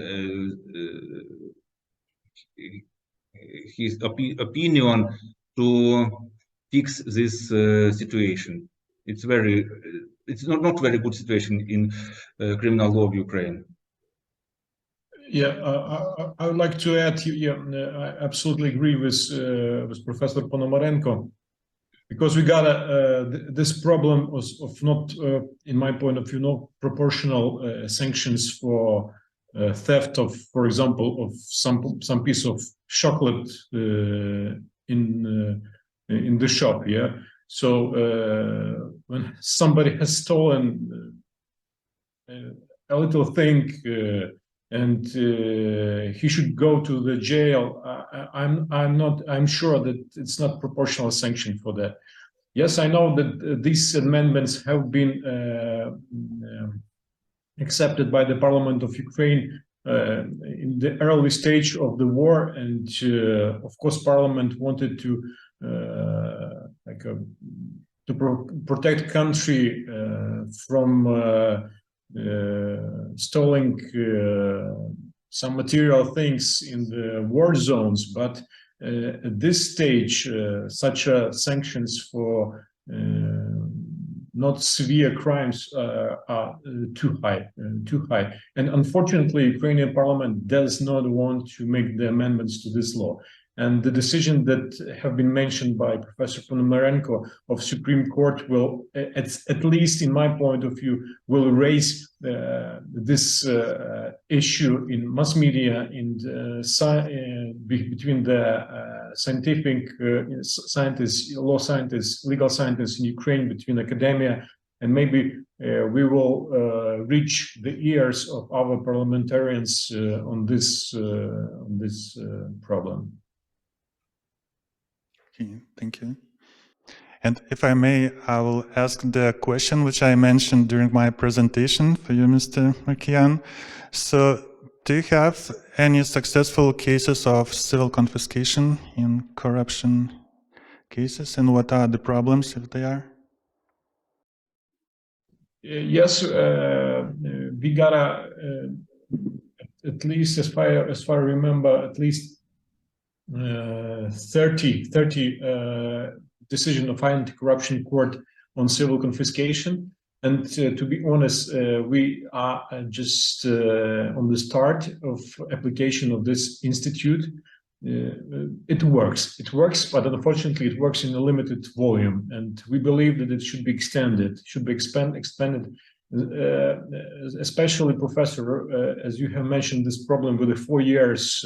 his opinion to fix this situation. It's not very good situation in criminal law of Ukraine. Yeah, I would like to add. I absolutely agree with Professor Ponomarenko, because we got this problem of not, in my point of view, not proportional sanctions for theft of, for example, of some piece of chocolate in the shop. Yeah, So when somebody has stolen a little thing and he should go to the jail, I'm sure that it's not proportional sanction for that. Yes, I know that these amendments have been accepted by the Parliament of Ukraine in the early stage of the war, and of course, Parliament wanted to protect country from stealing some material things in the war zones, but at this stage, such sanctions for not severe crimes are too high. And unfortunately, Ukrainian Parliament does not want to make the amendments to this law. And the decision that have been mentioned by Professor Ponomarenko of Supreme Court will, at least in my point of view, will raise this issue in mass media and between the scientific scientists, law scientists, legal scientists in Ukraine, between academia, and maybe we will reach the ears of our parliamentarians on this problem. Okay, thank you. And if I may, I will ask the question which I mentioned during my presentation for you, Mr. Markian. So, do you have any successful cases of civil confiscation in corruption cases, and what are the problems, if they are? Yes, we got at least, as far I remember, at least 30 decision of anti-corruption court on civil confiscation. And to be honest, we are just on the start of application of this institute. It works, but unfortunately it works in a limited volume. And we believe that it should be extended, expanded. Especially, Professor, as you have mentioned, this problem with the 4 years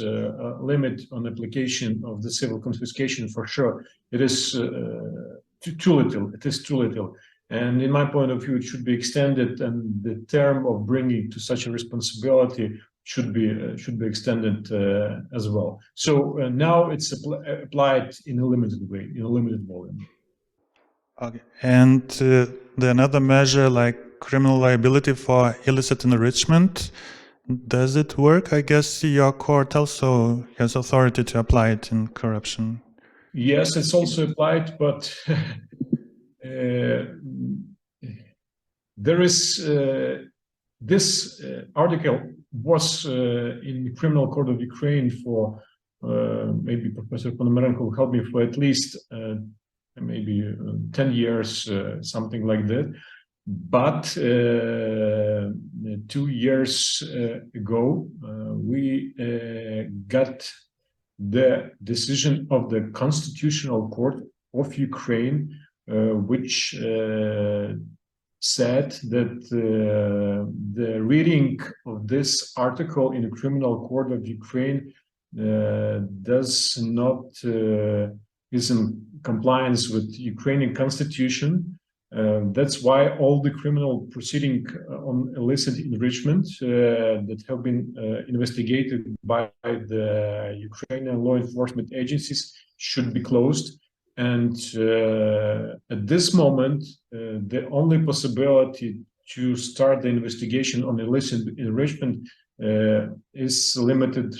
limit on application of the civil confiscation, for sure, it is too little. It is too little. And in my point of view, it should be extended, and the term of bringing to such a responsibility should be extended as well. So now it's applied in a limited way, in a limited volume. Okay. And the another measure, like criminal liability for illicit enrichment, does it work? I guess your court also has authority to apply it in corruption. Yes, it's also applied, but there is this article was in the Criminal Court of Ukraine for maybe Professor Ponomarenko will help me, for at least maybe 10 years, something like that. But 2 years ago, we got the decision of the Constitutional Court of Ukraine, which said that the reading of this article in the Criminal Court of Ukraine is in compliance with Ukrainian Constitution. That's why all the criminal proceeding on illicit enrichment that have been investigated by the Ukrainian law enforcement agencies should be closed. And at this moment, the only possibility to start the investigation on illicit enrichment is limited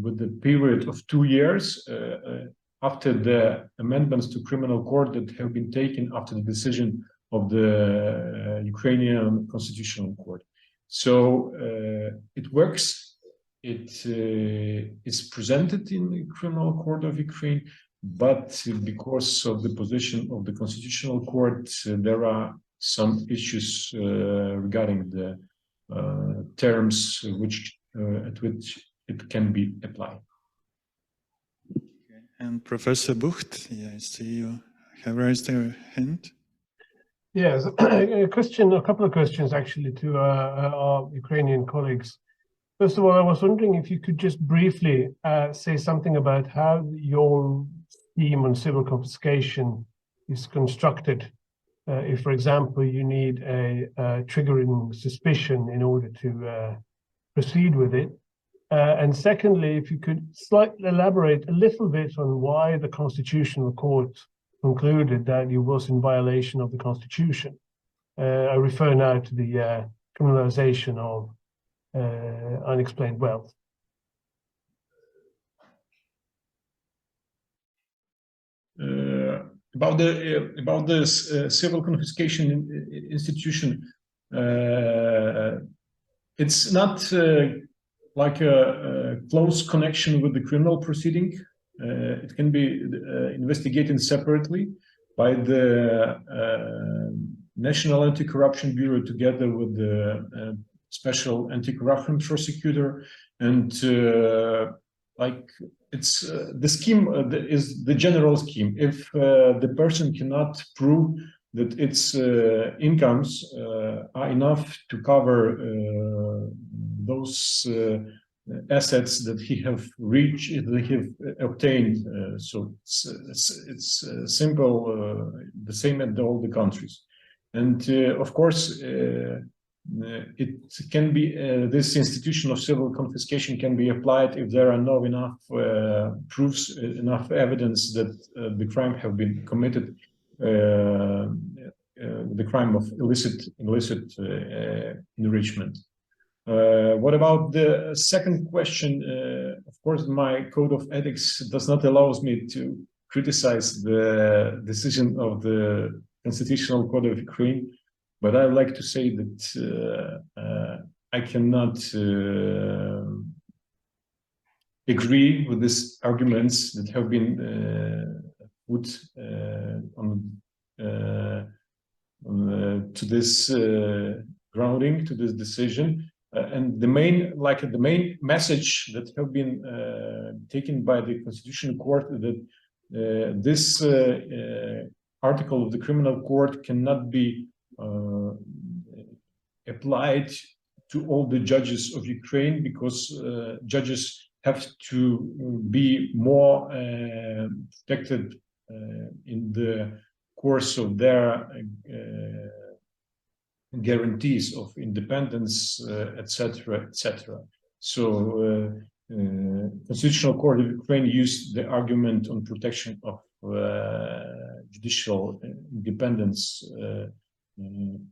with the period of 2 years after the amendments to criminal court that have been taken after the decision of the Ukrainian Constitutional Court. So it works. It is presented in the Criminal Court of Ukraine, but because of the position of the Constitutional Court, there are some issues regarding the terms at which it can be applied. And Professor Bucht, I see you have raised your hand. Yes, a couple of questions actually to our Ukrainian colleagues. First of all, I was wondering if you could just briefly say something about how your scheme on civil confiscation is constructed if, for example, you need a triggering suspicion in order to proceed with it. And secondly, if you could slightly elaborate a little bit on why the Constitutional Court concluded that you was in violation of the Constitution. I refer now to the criminalization of unexplained wealth. About the civil confiscation institution, it's not like a close connection with the criminal proceeding. It can be investigated separately by the National Anti-Corruption Bureau together with the Special Anti-Corruption Prosecutor, and like it's the scheme is the general scheme. If the person cannot prove that its incomes are enough to cover those assets that he have reached, that he have obtained, so it's simple, the same in all the countries, and of course it can be this institution of civil confiscation can be applied if there are no enough proofs, enough evidence that the crime have been committed, the crime of illicit enrichment. What about the second question? Of course, my code of ethics does not allow me to criticize the decision of the Constitutional Court of Ukraine, but I would like to say that I cannot agree with these arguments that have been put to this grounding, to this decision. And the main message that have been taken by the Constitutional Court that this article of the Criminal Court cannot be applied to all the judges of Ukraine, because judges have to be more protected in the course of their guarantees of independence, etc., etc. So, Constitutional Court of Ukraine used the argument on protection of judicial independence,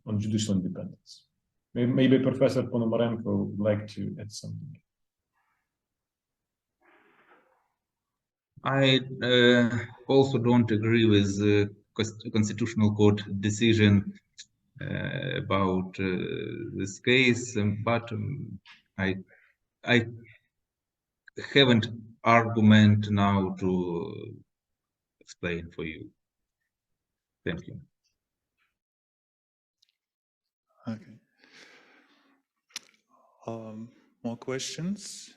on judicial independence. Maybe Professor Ponomarenko would like to add something. I also don't agree with the Constitutional Court decision about this case, but I haven't argument now to explain for you. Thank you. Okay. More questions?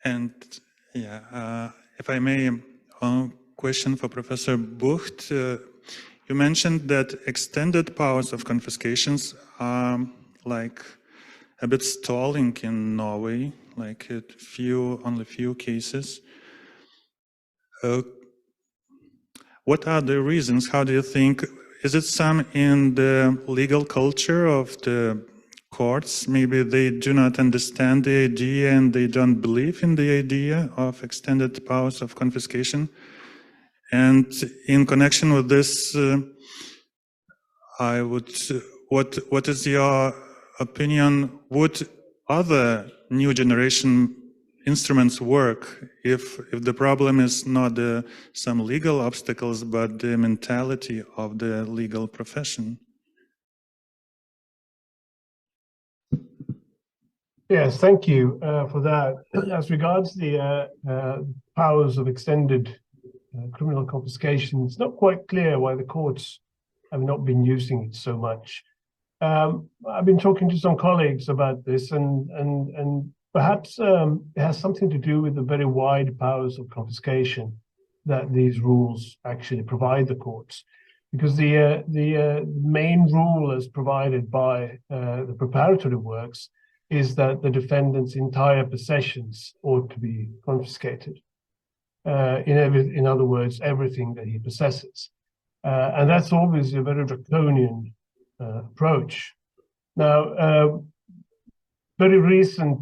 And yeah, if I may, question for Professor Bucht. You mentioned that extended powers of confiscations are like a bit stalling in Norway, like only few cases. What are the reasons? How do you think? Is it some in the legal culture of the courts? Maybe they do not understand the idea and they don't believe in the idea of extended powers of confiscation. And in connection with this, what is your opinion? Would other new generation instruments work if the problem is not some legal obstacles, but the mentality of the legal profession? Yes, thank you for that. As regards the powers of extended criminal confiscation, it's not quite clear why the courts have not been using it so much. I've been talking to some colleagues about this, and perhaps it has something to do with the very wide powers of confiscation that these rules actually provide the courts. Because the main rule as provided by the preparatory works is that the defendant's entire possessions ought to be confiscated. In other words, everything that he possesses. And that's obviously a very draconian approach. Now, very recent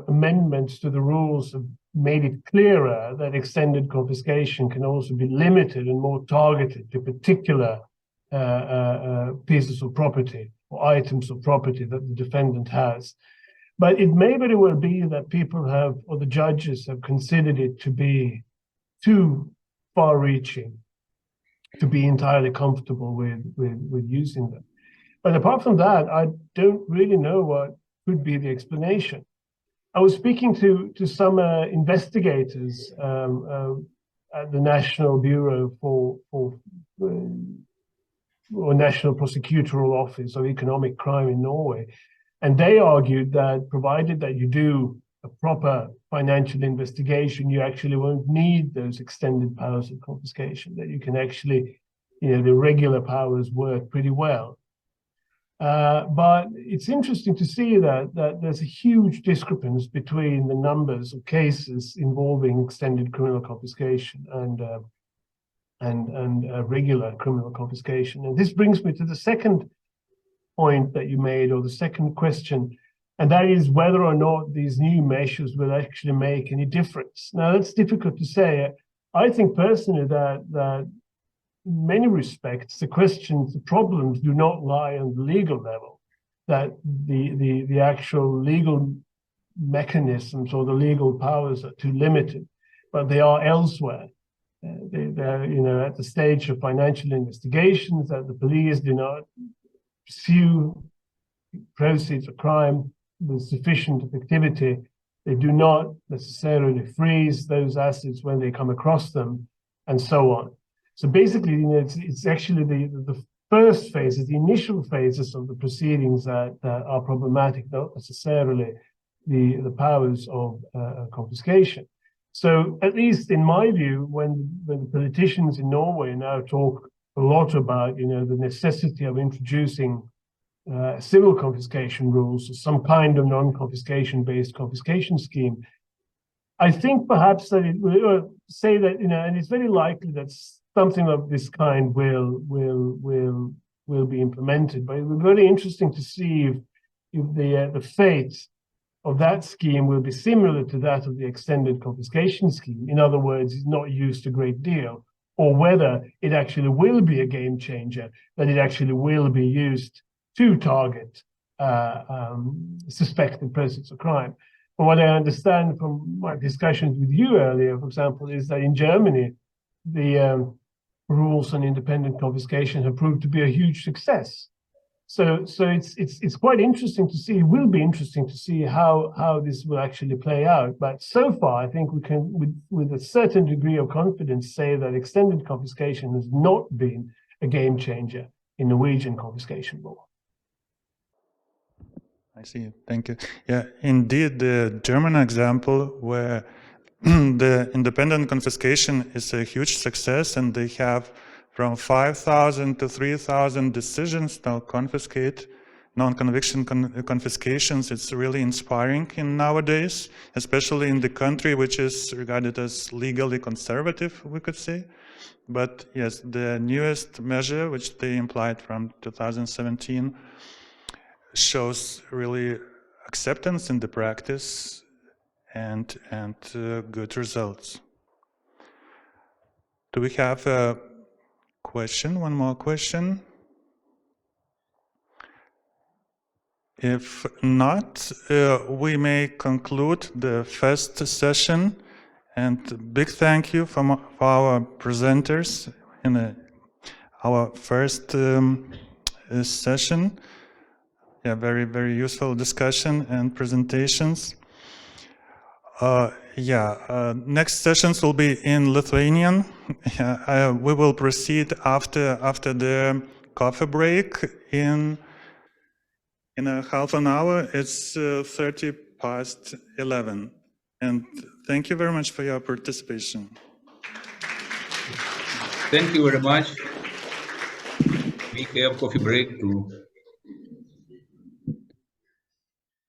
amendments to the rules have made it clearer that extended confiscation can also be limited and more targeted to particular pieces of property or items of property that the defendant has. But it may very well be that people have, or the judges have considered it to be too far-reaching to be entirely comfortable with using them. But apart from that, I don't really know what could be the explanation. I was speaking to some investigators at the National Bureau or National Prosecutorial Office of Economic Crime in Norway, and they argued that provided that you do a proper financial investigation, you actually won't need those extended powers of confiscation, that you can actually, the regular powers work pretty well. But it's interesting to see that there's a huge discrepancy between the numbers of cases involving extended criminal confiscation and regular criminal confiscation. And this brings me to the second point that you made, or the second question, and that is whether or not these new measures will actually make any difference. Now, that's difficult to say. I think personally that in many respects, the questions, the problems do not lie on the legal level, that the actual legal mechanisms or the legal powers are too limited, but they are elsewhere. They're, at the stage of financial investigations, that the police do not pursue proceeds of crime with sufficient effectivity. They do not necessarily freeze those assets when they come across them, and so on. So basically, it's actually the first phases, the initial phases of the proceedings that are problematic, not necessarily the powers of confiscation. So at least in my view, when the politicians in Norway now talk a lot about the necessity of introducing civil confiscation rules, or some kind of non-confiscation based confiscation scheme, I think perhaps that it will say that, and it's very likely that something of this kind will be implemented. But it will be very interesting to see if the fate of that scheme will be similar to that of the extended confiscation scheme. In other words, it's not used a great deal, or whether it actually will be a game changer, that it actually will be used to target suspected persons of crime. But what I understand from my discussions with you earlier, for example, is that in Germany, the rules on independent confiscation have proved to be a huge success. So it's quite interesting to see. It will be interesting to see how this will actually play out. But so far, I think we can, with a certain degree of confidence, say that extended confiscation has not been a game changer in Norwegian confiscation law. I see. Thank you. Yeah, indeed, the German example where the independent confiscation is a huge success, and they have from 5,000 to 3,000 decisions now confiscate, non-conviction confiscations. It's really inspiring in nowadays, especially in the country which is regarded as legally conservative, we could say. But yes, the newest measure, which they implied from 2017, shows really acceptance in the practice and good results. Do we have a question? One more question? If not, we may conclude the first session. And big thank you for our presenters in our first session. Yeah, very, very useful discussion and presentations. Next sessions will be in Lithuanian. We will proceed after the coffee break in a half an hour. It's 30 past 11. And thank you very much for your participation. Thank you very much. We have coffee break too.